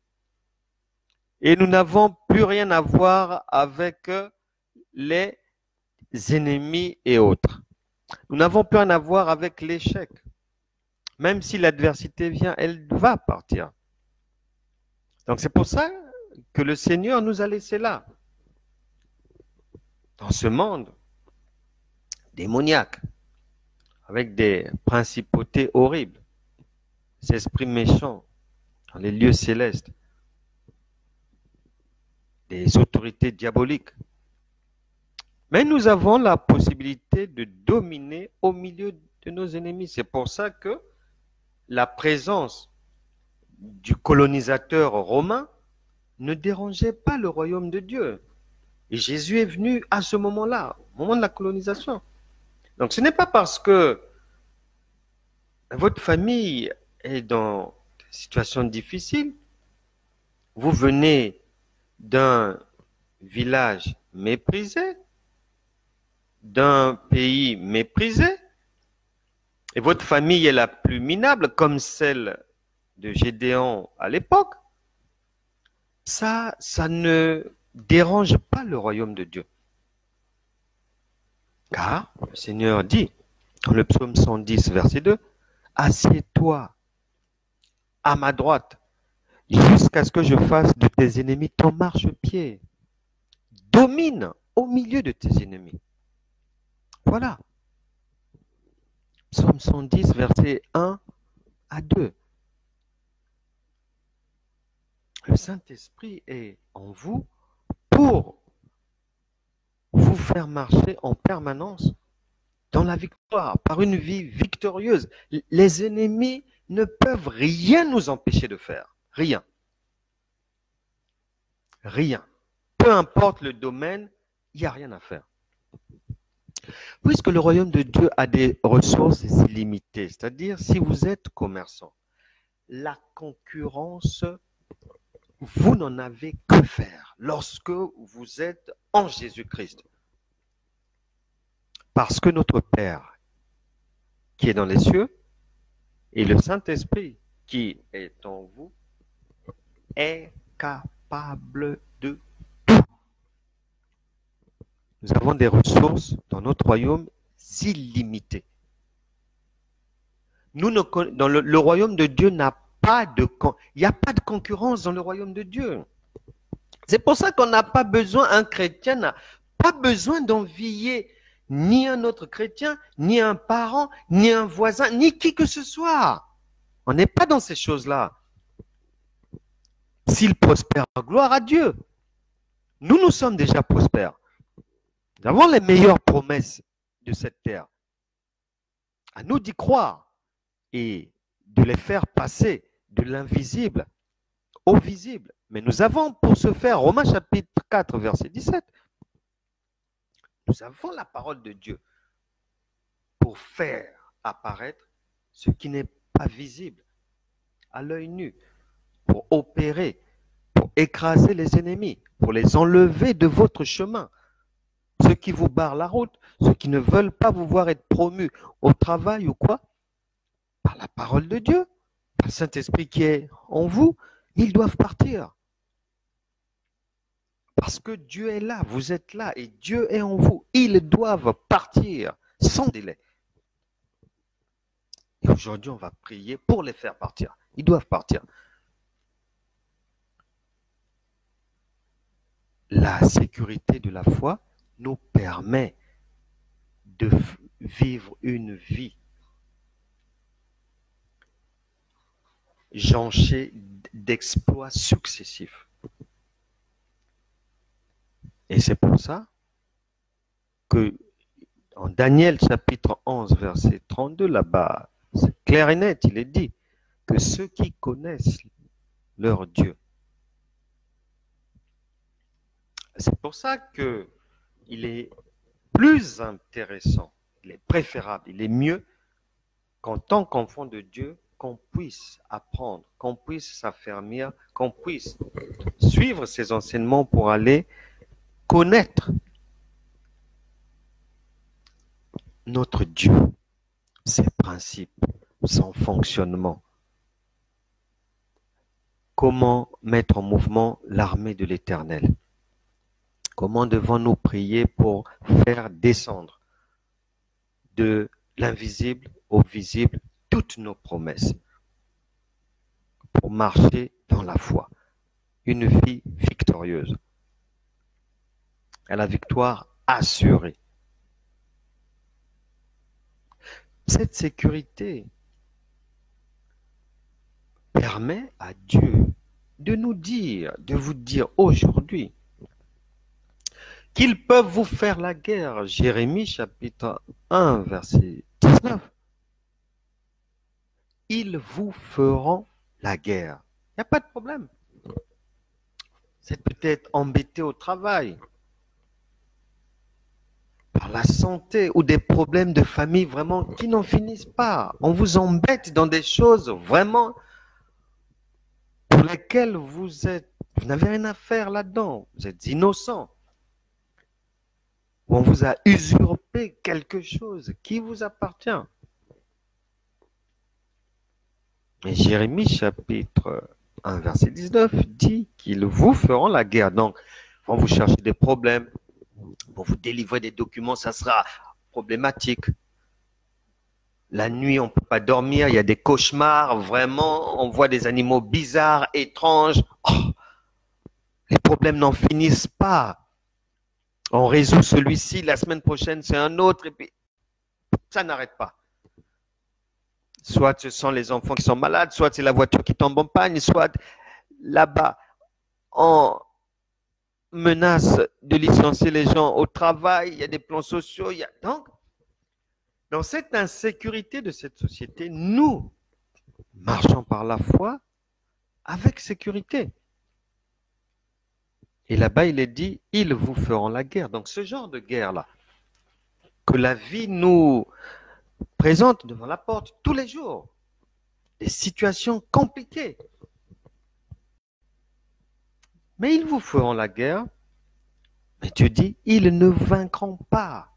Et nous n'avons plus rien à voir avec les ennemis et autres. Nous n'avons plus rien à voir avec l'échec. Même si l'adversité vient, elle va partir. Donc c'est pour ça que le Seigneur nous a laissés là, dans ce monde démoniaque, avec des principautés horribles, des esprits méchants dans les lieux célestes, des autorités diaboliques. Mais nous avons la possibilité de dominer au milieu de nos ennemis. C'est pour ça que la présence du colonisateur romain ne dérangeait pas le royaume de Dieu. Et Jésus est venu à ce moment-là, au moment de la colonisation. Donc ce n'est pas parce que votre famille est dans une situation difficile, vous venez d'un village méprisé, d'un pays méprisé, et votre famille est la plus minable, comme celle de Gédéon à l'époque, ça ne dérange pas le royaume de Dieu. Car le Seigneur dit, dans le psaume 110, verset 2, « Assieds-toi à ma droite, jusqu'à ce que je fasse de tes ennemis ton marchepied. Domine au milieu de tes ennemis. » Voilà. Psaume 110, verset 1 à 2. Le Saint-Esprit est en vous pour vous faire marcher en permanence dans la victoire, par une vie victorieuse. Les ennemis ne peuvent rien nous empêcher de faire. Rien. Rien. Peu importe le domaine, il n'y a rien à faire. Puisque le royaume de Dieu a des ressources illimitées, c'est-à-dire si vous êtes commerçant, la concurrence, vous n'en avez que faire lorsque vous êtes en Jésus-Christ. Parce que notre Père qui est dans les cieux et le Saint-Esprit qui est en vous est capable de tout. Nous avons des ressources dans notre royaume illimitées. Dans le royaume de Dieu il n'y a pas de concurrence dans le royaume de Dieu. C'est pour ça qu'on n'a pas besoin, un chrétien n'a pas besoin d'envier ni un autre chrétien, ni un parent, ni un voisin, ni qui que ce soit. On n'est pas dans ces choses-là. S'il prospère, gloire à Dieu. Nous sommes déjà prospères. Nous avons les meilleures promesses de cette terre. À nous d'y croire et de les faire passer de l'invisible au visible. Mais nous avons pour ce faire, Romains chapitre 4, verset 17, nous avons la parole de Dieu pour faire apparaître ce qui n'est pas visible à l'œil nu, pour opérer, pour écraser les ennemis, pour les enlever de votre chemin. Ceux qui vous barrent la route, ceux qui ne veulent pas vous voir être promus au travail ou quoi, par la parole de Dieu, par le Saint-Esprit qui est en vous, ils doivent partir. Parce que Dieu est là, vous êtes là et Dieu est en vous. Ils doivent partir sans délai. Et aujourd'hui, on va prier pour les faire partir. Ils doivent partir. La sécurité de la foi nous permet de vivre une vie jonchée d'exploits successifs. Et c'est pour ça que en Daniel chapitre 11, verset 32, là-bas, c'est clair et net, il est dit que ceux qui connaissent leur Dieu, c'est pour ça que il est plus intéressant, il est préférable, il est mieux qu'en tant qu'enfant de Dieu, qu'on puisse apprendre, qu'on puisse s'affermir, qu'on puisse suivre ses enseignements pour aller connaître notre Dieu, ses principes, son fonctionnement. Comment mettre en mouvement l'armée de l'Éternel? Comment devons-nous prier pour faire descendre de l'invisible au visible toutes nos promesses, pour marcher dans la foi, une vie victorieuse, à la victoire assurée. Cette sécurité permet à Dieu de nous dire, de vous dire aujourd'hui qu'ils peuvent vous faire la guerre. Jérémie chapitre 1, verset 19. Ils vous feront la guerre. Il n'y a pas de problème. C'est peut-être embêté au travail, par la santé ou des problèmes de famille vraiment qui n'en finissent pas. On vous embête dans des choses vraiment pour lesquelles vous n'avez rien à faire là-dedans. Vous êtes innocent. Ou on vous a usurpé quelque chose qui vous appartient. Et Jérémie chapitre 1 verset 19 dit qu'ils vous feront la guerre. Donc, vont vous chercher des problèmes, vont vous délivrer des documents, ça sera problématique. La nuit, on ne peut pas dormir, il y a des cauchemars, vraiment, on voit des animaux bizarres, étranges. Oh, les problèmes n'en finissent pas. On résout celui-ci, la semaine prochaine, c'est un autre, et puis ça n'arrête pas. Soit ce sont les enfants qui sont malades, soit c'est la voiture qui tombe en panne, soit là-bas, menace de licencier les gens au travail, il y a des plans sociaux. Donc, dans cette insécurité de cette société, nous marchons par la foi avec sécurité. Et là-bas, il est dit, ils vous feront la guerre. Donc, ce genre de guerre-là, que la vie nous présente devant la porte tous les jours, des situations compliquées. Mais ils vous feront la guerre. Mais Dieu dit, ils ne vaincront pas,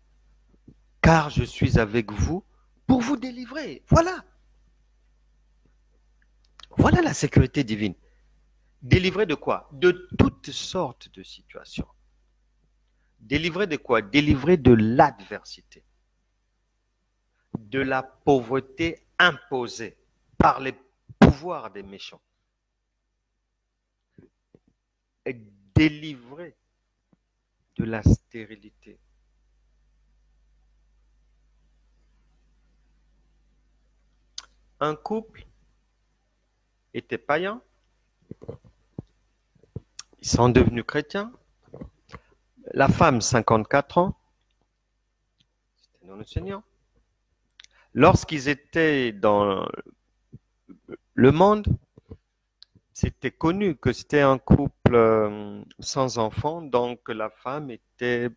car je suis avec vous pour vous délivrer. Voilà. Voilà la sécurité divine. Délivrer de quoi? De toutes sortes de situations. Délivrer de quoi? Délivrer de l'adversité, de la pauvreté imposée par les pouvoirs des méchants. Et délivrer de la stérilité. Un couple était païen, ils sont devenus chrétiens. La femme, 54 ans, c'était dans le Seigneur. Lorsqu'ils étaient dans le monde, c'était connu que c'était un couple sans enfants, donc la femme était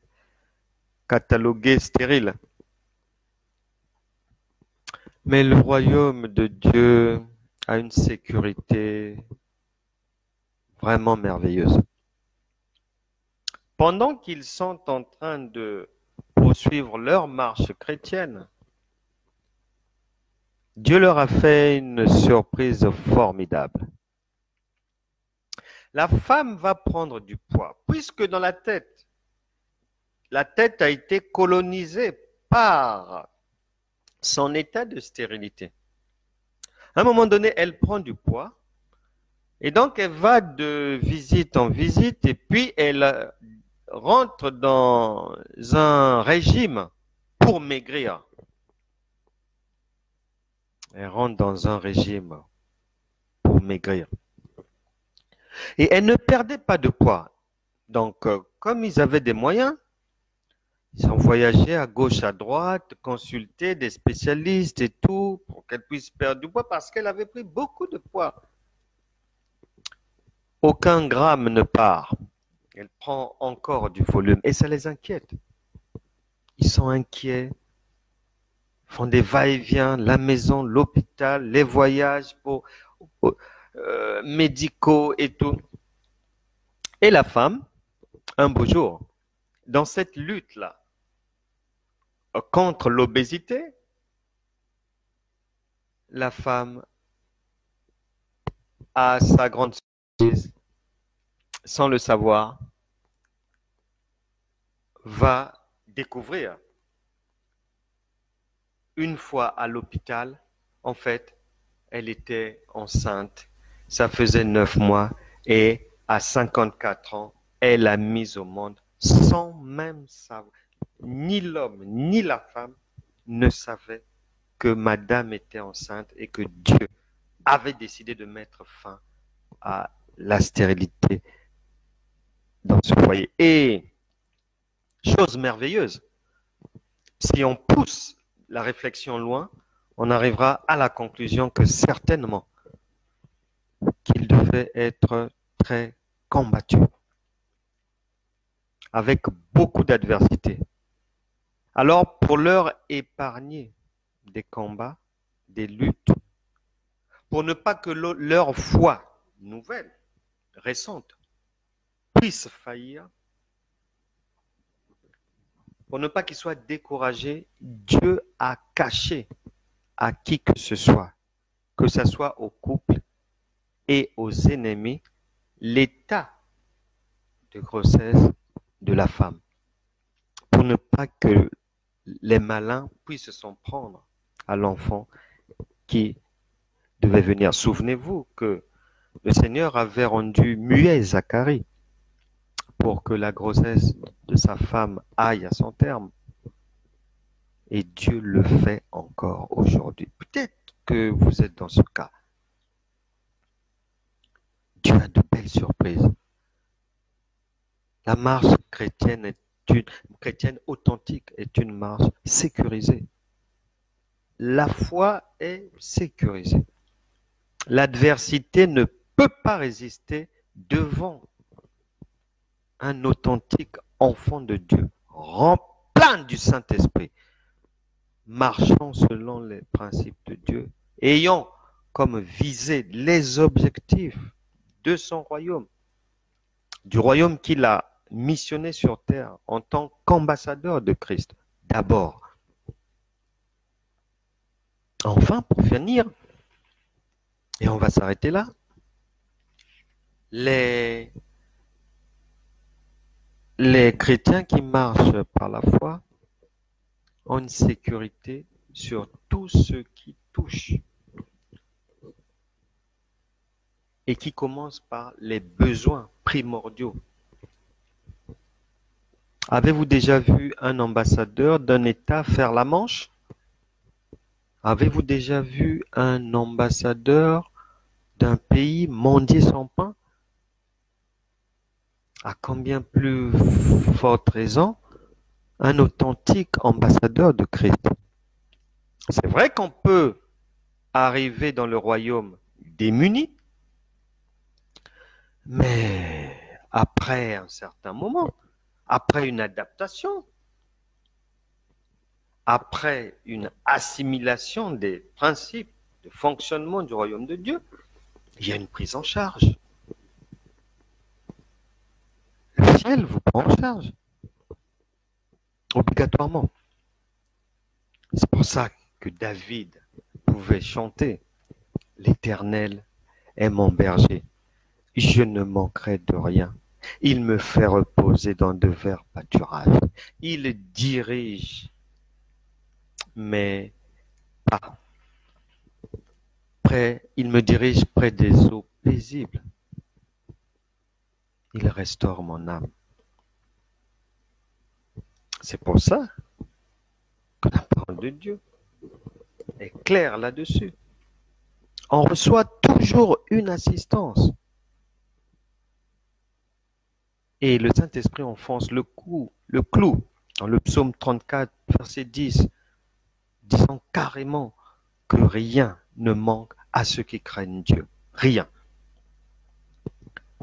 cataloguée stérile. Mais le royaume de Dieu a une sécurité vraiment merveilleuse. Pendant qu'ils sont en train de poursuivre leur marche chrétienne, Dieu leur a fait une surprise formidable. La femme va prendre du poids, puisque dans la tête a été colonisée par son état de stérilité. À un moment donné, elle prend du poids, et donc elle va de visite en visite, et puis elle rentre dans un régime pour maigrir. Elle rentre dans un régime pour maigrir. Et elle ne perdait pas de poids. Donc, comme ils avaient des moyens, ils ont voyagé à gauche, à droite, consulté des spécialistes et tout, pour qu'elle puisse perdre du poids, parce qu'elle avait pris beaucoup de poids. Aucun gramme ne part. Elle prend encore du volume et ça les inquiète. Ils sont inquiets, font des va-et-vient, la maison, l'hôpital, les voyages médicaux et tout. Et la femme, un beau jour, dans cette lutte-là, contre l'obésité, la femme, à sa grande surprise, sans le savoir, va découvrir, une fois à l'hôpital, en fait, elle était enceinte, ça faisait 9 mois, et à 54 ans, elle a mis au monde sans même savoir. Ni l'homme, ni la femme ne savaient que madame était enceinte et que Dieu avait décidé de mettre fin à la stérilité dans ce foyer. Et, chose merveilleuse, si on pousse la réflexion loin, on arrivera à la conclusion que certainement qu'il devait être très combattu, avec beaucoup d'adversité. Alors, pour leur épargner des combats, des luttes, pour ne pas que leur foi nouvelle, récente, puisse faillir, pour ne pas qu'ils soient découragés, Dieu a caché à qui que ce soit au couple et aux ennemis, l'état de grossesse de la femme, pour ne pas que les malins puissent s'en prendre à l'enfant qui devait venir. Souvenez-vous que le Seigneur avait rendu muet Zacharie pour que la grossesse de sa femme aille à son terme. Et Dieu le fait encore aujourd'hui. Peut-être que vous êtes dans ce cas. Dieu a de belles surprises. La marche chrétienne authentique est une marche sécurisée. La foi est sécurisée. L'adversité ne peut pas résister devant un authentique enfant de Dieu, plein du Saint-Esprit, marchant selon les principes de Dieu, ayant comme visée les objectifs de son royaume, du royaume qu'il a missionné sur terre en tant qu'ambassadeur de Christ, d'abord. Enfin, pour finir, et on va s'arrêter là, les chrétiens qui marchent par la foi ont une sécurité sur tout ce qui touche et qui commence par les besoins primordiaux. Avez-vous déjà vu un ambassadeur d'un État faire la manche? Avez-vous déjà vu un ambassadeur d'un pays mendier son pain? À combien plus forte raison, un authentique ambassadeur de Christ. C'est vrai qu'on peut arriver dans le royaume démuni, mais après un certain moment, après une adaptation, après une assimilation des principes de fonctionnement du royaume de Dieu, il y a une prise en charge. Le ciel vous prend en charge, obligatoirement. C'est pour ça que David pouvait chanter « L'Éternel est mon berger, je ne manquerai de rien. Il me fait reposer dans de verts pâturages. Il dirige mes pas. Il me dirige près des eaux paisibles. Il restaure mon âme. » C'est pour ça que la parole de Dieu est claire là-dessus. On reçoit toujours une assistance. Et le Saint-Esprit enfonce le clou dans le psaume 34, verset 10, disant carrément que rien ne manque à ceux qui craignent Dieu. Rien.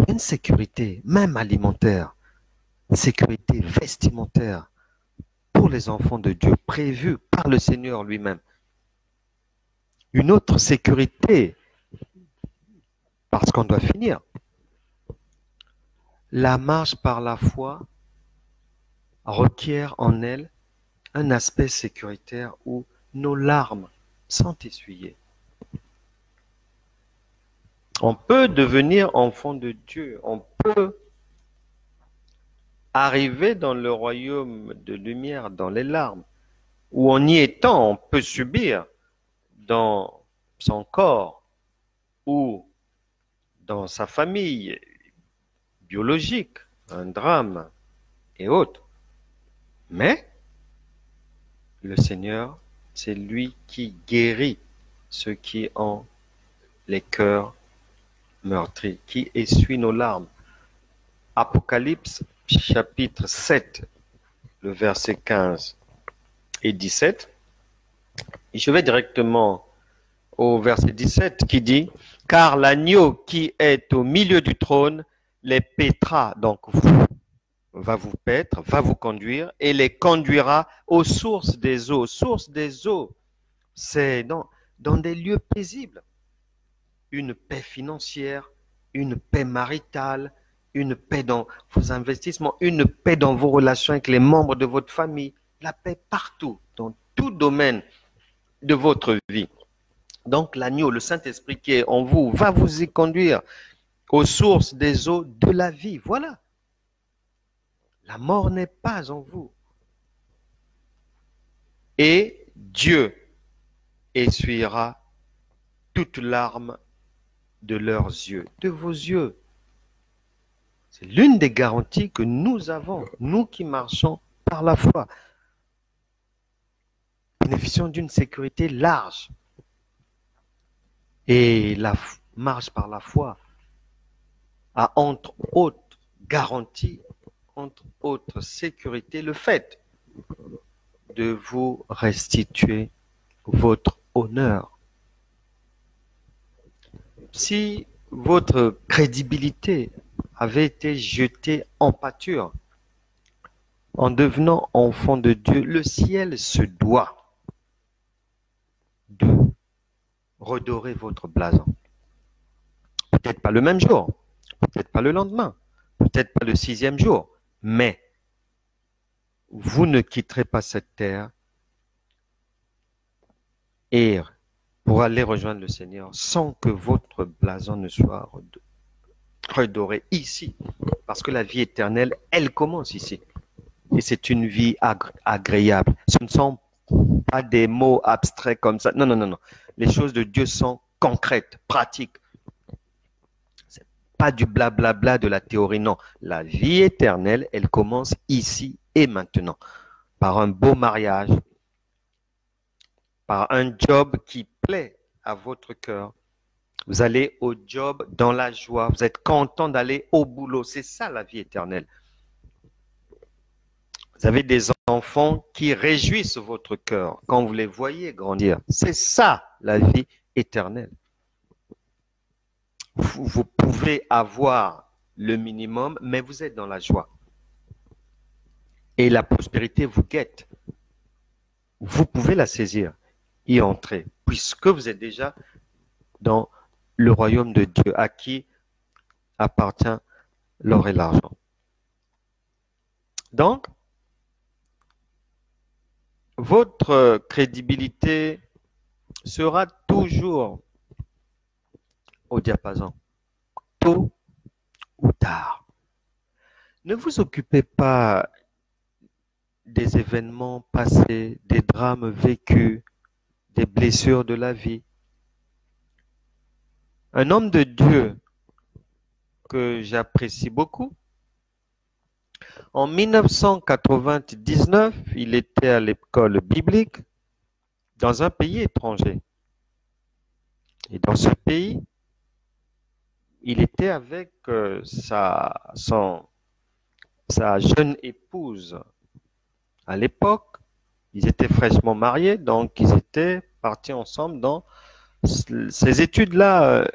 Une sécurité, même alimentaire, une sécurité vestimentaire pour les enfants de Dieu, prévue par le Seigneur lui-même. Une autre sécurité, parce qu'on doit finir. La marche par la foi requiert en elle un aspect sécuritaire où nos larmes sont essuyées. On peut devenir enfant de Dieu, on peut arriver dans le royaume de lumière dans les larmes, où en y étant, on peut subir dans son corps ou dans sa famille biologique un drame et autres. Mais le Seigneur, c'est lui qui guérit ceux qui ont les cœurs meurtris, qui essuie nos larmes. Apocalypse chapitre 7, le verset 15 et 17. Et je vais directement au verset 17 qui dit « Car l'agneau qui est au milieu du trône les paîtra, donc va vous paître, va vous conduire et les conduira aux sources des eaux. » Sources des eaux, c'est dans des lieux paisibles. Une paix financière, une paix maritale, une paix dans vos investissements, une paix dans vos relations avec les membres de votre famille, la paix partout, dans tout domaine de votre vie. Donc l'agneau, le Saint-Esprit qui est en vous, va vous y conduire aux sources des eaux de la vie. Voilà. La mort n'est pas en vous. Et Dieu essuiera toute larme de leurs yeux, de vos yeux. C'est l'une des garanties que nous avons, nous qui marchons par la foi. Bénéficions d'une sécurité large. Et la marche par la foi a entre autres garanties entre autres sécurités, le fait de vous restituer votre honneur. Si votre crédibilité avait été jetée en pâture, en devenant enfant de Dieu, le ciel se doit de redorer votre blason. Peut-être pas le même jour, peut-être pas le lendemain, peut-être pas le 6e jour, mais vous ne quitterez pas cette terre et pour aller rejoindre le Seigneur sans que votre blason ne soit redoré ici. Parce que la vie éternelle, elle commence ici. Et c'est une vie agréable. Ce ne sont pas des mots abstraits comme ça. Non, non, non, non. Les choses de Dieu sont concrètes, pratiques. C'est pas du blablabla de la théorie, non. La vie éternelle, elle commence ici et maintenant. Par un beau mariage, par un job qui plaît à votre cœur. Vous allez au job dans la joie. Vous êtes content d'aller au boulot. C'est ça la vie éternelle. Vous avez des enfants qui réjouissent votre cœur quand vous les voyez grandir. C'est ça la vie éternelle. Vous pouvez avoir le minimum, mais vous êtes dans la joie. Et la prospérité vous guette. Vous pouvez la saisir, y entrer, puisque vous êtes déjà dans le royaume de Dieu, à qui appartient l'or et l'argent. Donc, votre crédibilité sera toujours au diapason, tôt ou tard. Ne vous occupez pas des événements passés, des drames vécus, des blessures de la vie. Un homme de Dieu que j'apprécie beaucoup, en 1999, il était à l'école biblique dans un pays étranger. Et dans ce pays, il était avec sa jeune épouse. À l'époque, ils étaient fraîchement mariés, donc ils étaient partis ensemble dans ces études-là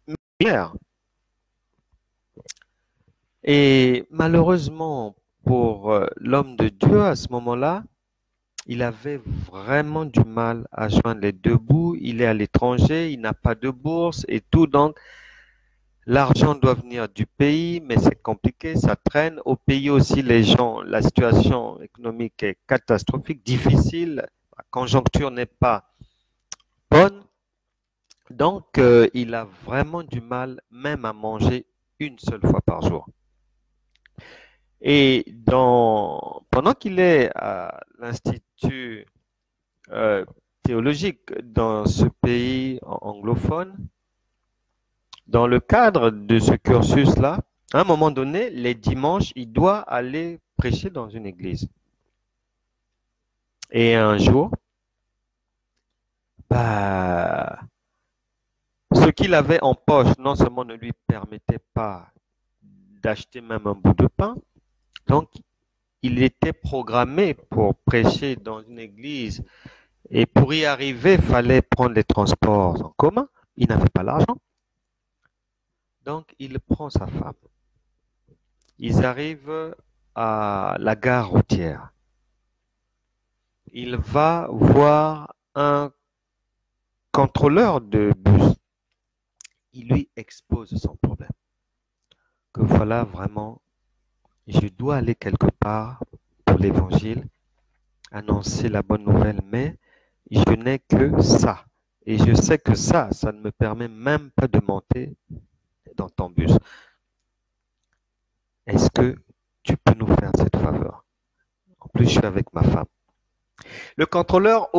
militaires. Et malheureusement, pour l'homme de Dieu, à ce moment-là, il avait vraiment du mal à joindre les deux bouts. Il est à l'étranger, il n'a pas de bourse et tout. Donc, l'argent doit venir du pays, mais c'est compliqué, ça traîne. Au pays aussi, les gens, la situation économique est catastrophique, difficile. La conjoncture n'est pas bonne. Donc, il a vraiment du mal même à manger une seule fois par jour. Et pendant qu'il est à l'Institut théologique dans ce pays anglophone, dans le cadre de ce cursus-là, à un moment donné, les dimanches, il doit aller prêcher dans une église. Et un jour, ce qu'il avait en poche, non seulement ne lui permettait pas d'acheter même un bout de pain, donc il était programmé pour prêcher dans une église. Et pour y arriver, il fallait prendre les transports en commun. Il n'avait pas l'argent. Donc, il prend sa femme. Ils arrivent à la gare routière. Il va voir un contrôleur de bus. Il lui expose son problème. Que voilà, vraiment, je dois aller quelque part pour l'évangile, annoncer la bonne nouvelle, mais je n'ai que ça. Et je sais que ça ne me permet même pas de monter dans ton bus. Est-ce que tu peux nous faire cette faveur? En plus, je suis avec ma femme. Le contrôleur,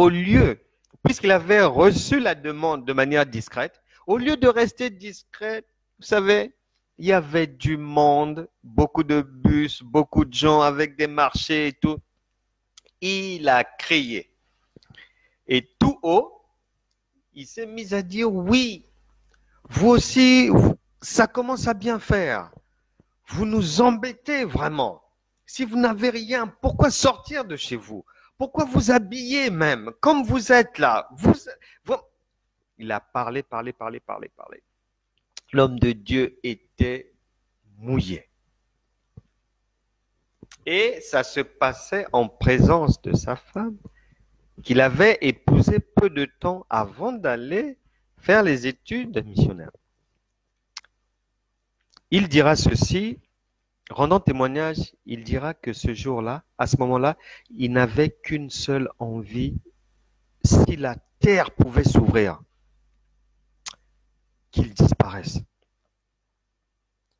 puisqu'il avait reçu la demande de manière discrète, au lieu de rester discret, vous savez, il y avait du monde, beaucoup de bus, beaucoup de gens avec des marchés et tout. Il a crié. Et tout haut, il s'est mis à dire, oui, vous aussi, ça commence à bien faire. Vous nous embêtez vraiment. Si vous n'avez rien, pourquoi sortir de chez vous? Pourquoi vous habiller même comme vous êtes là? Il a parlé. L'homme de Dieu était mouillé. Et ça se passait en présence de sa femme, qu'il avait épousée peu de temps avant d'aller faire les études missionnaires. Il dira ceci, rendant témoignage, il dira que ce jour-là, à ce moment-là, il n'avait qu'une seule envie, si la terre pouvait s'ouvrir, qu'il disparaisse.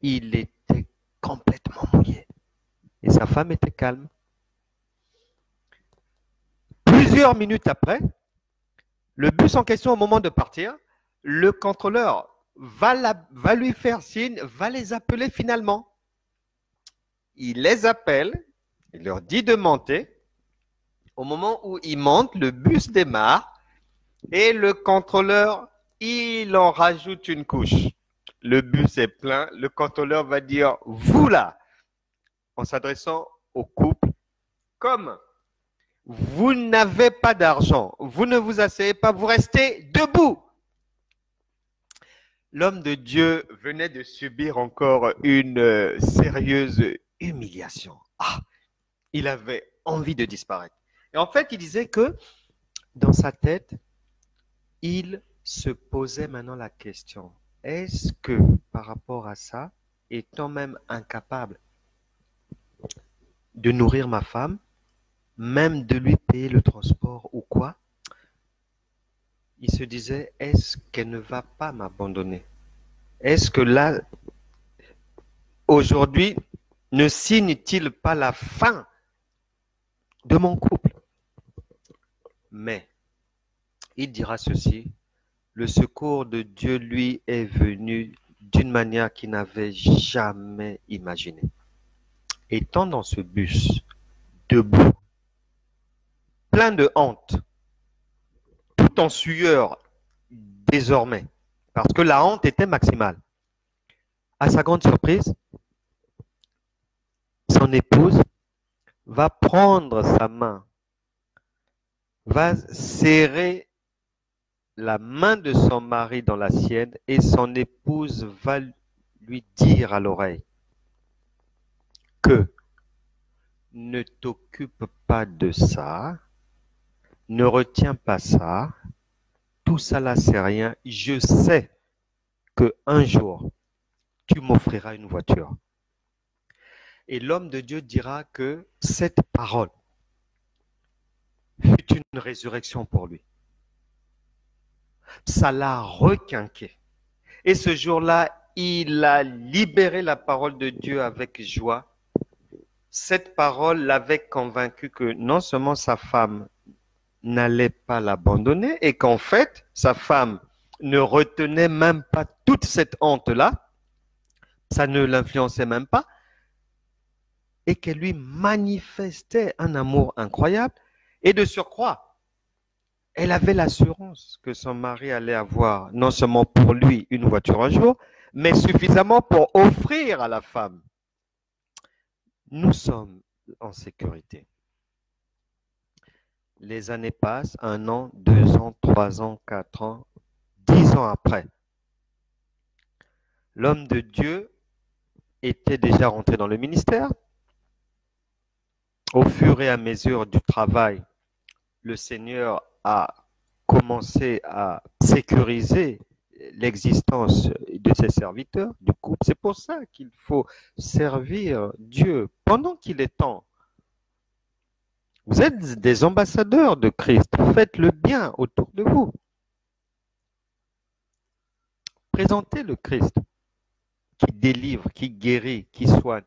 Il était complètement mouillé. Et sa femme était calme. Plusieurs minutes après, le bus en question, au moment de partir, le contrôleur va lui faire signe, va les appeler finalement. Il les appelle, il leur dit de monter. Au moment où ils montent, le bus démarre et le contrôleur, il en rajoute une couche. Le bus est plein, le contrôleur va dire « vous là », en s'adressant au couple, comme vous n'avez pas d'argent, vous ne vous asseyez pas, vous restez debout. L'homme de Dieu venait de subir encore une sérieuse humiliation. Il avait envie de disparaître. Et en fait, il disait que dans sa tête, il se posait maintenant la question, est-ce que par rapport à ça, étant même incapable de nourrir ma femme, même de lui payer le transport ou quoi, il se disait, est-ce qu'elle ne va pas m'abandonner? Est-ce que là, aujourd'hui, ne signe-t-il pas la fin de mon couple? Mais, il dira ceci, le secours de Dieu lui est venu d'une manière qu'il n'avait jamais imaginée. Étant dans ce bus, debout, plein de honte, tout en sueur désormais, parce que la honte était maximale. À sa grande surprise, son épouse va prendre sa main, va serrer la main de son mari dans la sienne et son épouse va lui dire à l'oreille que ne t'occupe pas de ça, ne retiens pas ça, tout ça là c'est rien, je sais qu'un jour tu m'offriras une voiture. Et l'homme de Dieu dira que cette parole fut une résurrection pour lui. Ça l'a requinqué. Et ce jour-là, il a libéré la parole de Dieu avec joie. Cette parole l'avait convaincu que non seulement sa femme n'allait pas l'abandonner et qu'en fait, sa femme ne retenait même pas toute cette honte-là, ça ne l'influençait même pas, et qu'elle lui manifestait un amour incroyable. Et de surcroît, elle avait l'assurance que son mari allait avoir non seulement pour lui une voiture un jour, mais suffisamment pour offrir à la femme. Nous sommes en sécurité. Les années passent, 1 an, 2 ans, 3 ans, 4 ans, 10 ans après. L'homme de Dieu était déjà rentré dans le ministère. Au fur et à mesure du travail, le Seigneur a commencé à sécuriser l'existence de ses serviteurs, du couple. C'est pour ça qu'il faut servir Dieu pendant qu'il est temps. Vous êtes des ambassadeurs de Christ. Faites le bien autour de vous. Présentez le Christ qui délivre, qui guérit, qui soigne.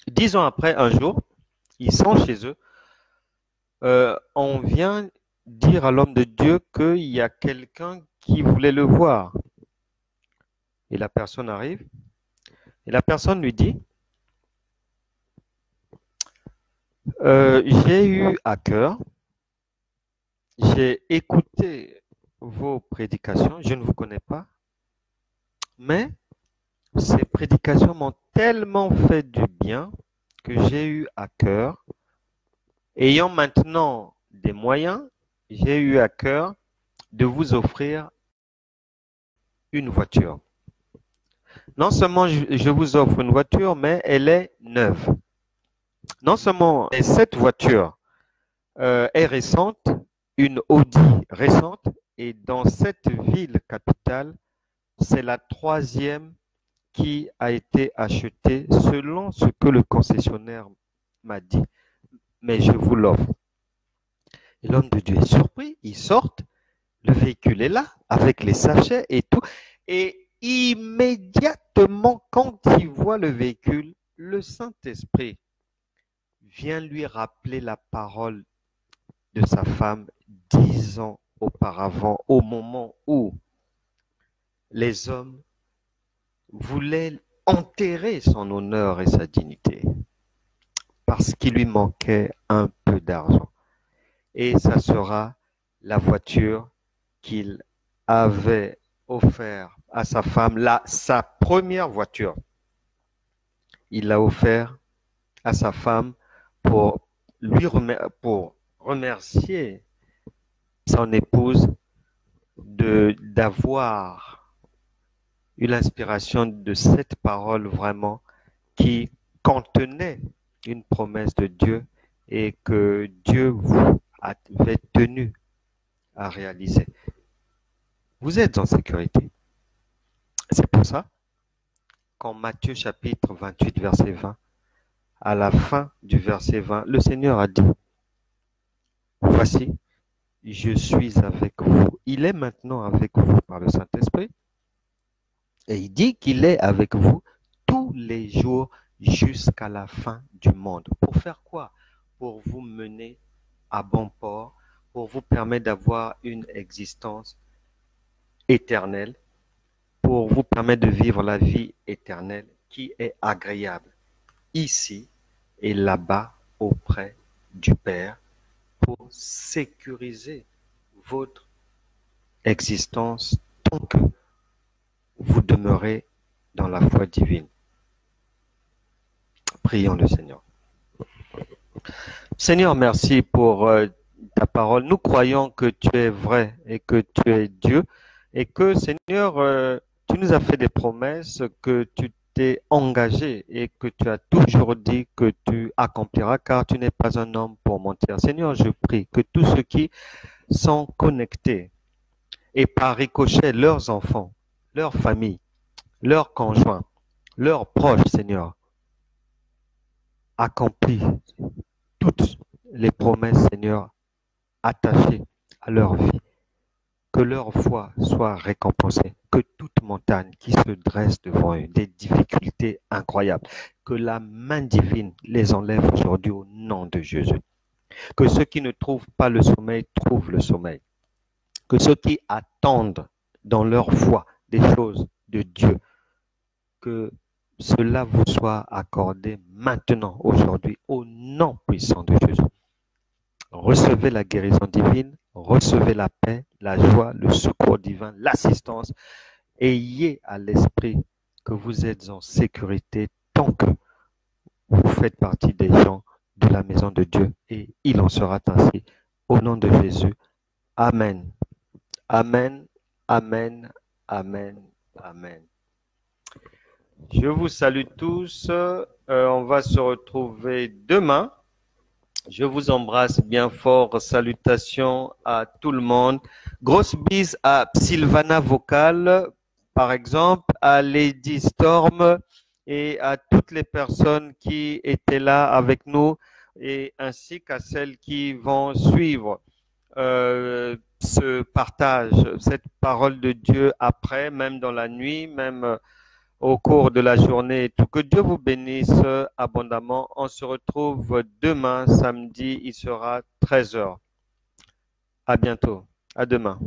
10 ans après, un jour, ils sont chez eux. On vient dire à l'homme de Dieu qu'il y a quelqu'un qui voulait le voir. Et la personne arrive. Et la personne lui dit, j'ai eu à cœur, j'ai écouté vos prédications, je ne vous connais pas, mais ces prédications m'ont tellement fait du bien que j'ai eu à cœur, ayant maintenant des moyens, j'ai eu à cœur de vous offrir une voiture. Non seulement je vous offre une voiture, mais elle est neuve. Non seulement cette voiture est récente, une Audi récente, et dans cette ville capitale, c'est la troisième qui a été achetée selon ce que le concessionnaire m'a dit. Mais je vous l'offre. Et l'homme de Dieu est surpris, il sort, le véhicule est là, avec les sachets et tout. Et immédiatement, quand il voit le véhicule, le Saint-Esprit vient lui rappeler la parole de sa femme 10 ans auparavant, au moment où les hommes voulaient enterrer son honneur et sa dignité parce qu'il lui manquait un peu d'argent. Et ça sera la voiture qu'il avait offert à sa femme, sa première voiture. Il l'a offert à sa femme pour remercier son épouse d'avoir eu l'inspiration de cette parole vraiment qui contenait une promesse de Dieu et que Dieu vous avait tenu à réaliser. Vous êtes en sécurité. C'est pour ça qu'en Matthieu chapitre 28, verset 20, à la fin du verset 20, le Seigneur a dit, voici, je suis avec vous. Il est maintenant avec vous par le Saint-Esprit. Et il dit qu'il est avec vous tous les jours jusqu'à la fin du monde. Pour faire quoi? Pour vous mener à bon port, pour vous permettre d'avoir une existence éternelle, pour vous permettre de vivre la vie éternelle qui est agréable ici et là-bas auprès du Père pour sécuriser votre existence tant que vous demeurez dans la foi divine. Prions le Seigneur. Seigneur, merci pour ta parole. Nous croyons que tu es vrai et que tu es Dieu et que, Seigneur, tu nous as fait des promesses, que tu t'es engagé et que tu as toujours dit que tu accompliras car tu n'es pas un homme pour mentir. Seigneur, je prie que tous ceux qui sont connectés et par ricochet leurs enfants, leurs familles, leurs conjoints, leurs proches, Seigneur, accomplissent toutes les promesses, Seigneur, attachées à leur vie. Que leur foi soit récompensée, que toute montagne qui se dresse devant eux, des difficultés incroyables, que la main divine les enlève aujourd'hui au nom de Jésus. Que ceux qui ne trouvent pas le sommeil trouvent le sommeil. Que ceux qui attendent dans leur foi des choses de Dieu, que cela vous soit accordé maintenant, aujourd'hui, au nom puissant de Jésus. Recevez la guérison divine, recevez la paix, la joie, le secours divin, l'assistance. Ayez à l'esprit que vous êtes en sécurité tant que vous faites partie des gens de la maison de Dieu et il en sera ainsi. Au nom de Jésus. Amen. Amen. Amen. Amen. Amen. Je vous salue tous. On va se retrouver demain. Je vous embrasse bien fort. Salutations à tout le monde. Grosse bise à Sylvana Vocal, par exemple, à Lady Storm et à toutes les personnes qui étaient là avec nous et ainsi qu'à celles qui vont suivre ce partage, cette parole de Dieu après, même dans la nuit, même au cours de la journée. Tout que Dieu vous bénisse abondamment. On se retrouve demain, samedi, il sera 13h. À bientôt. À demain.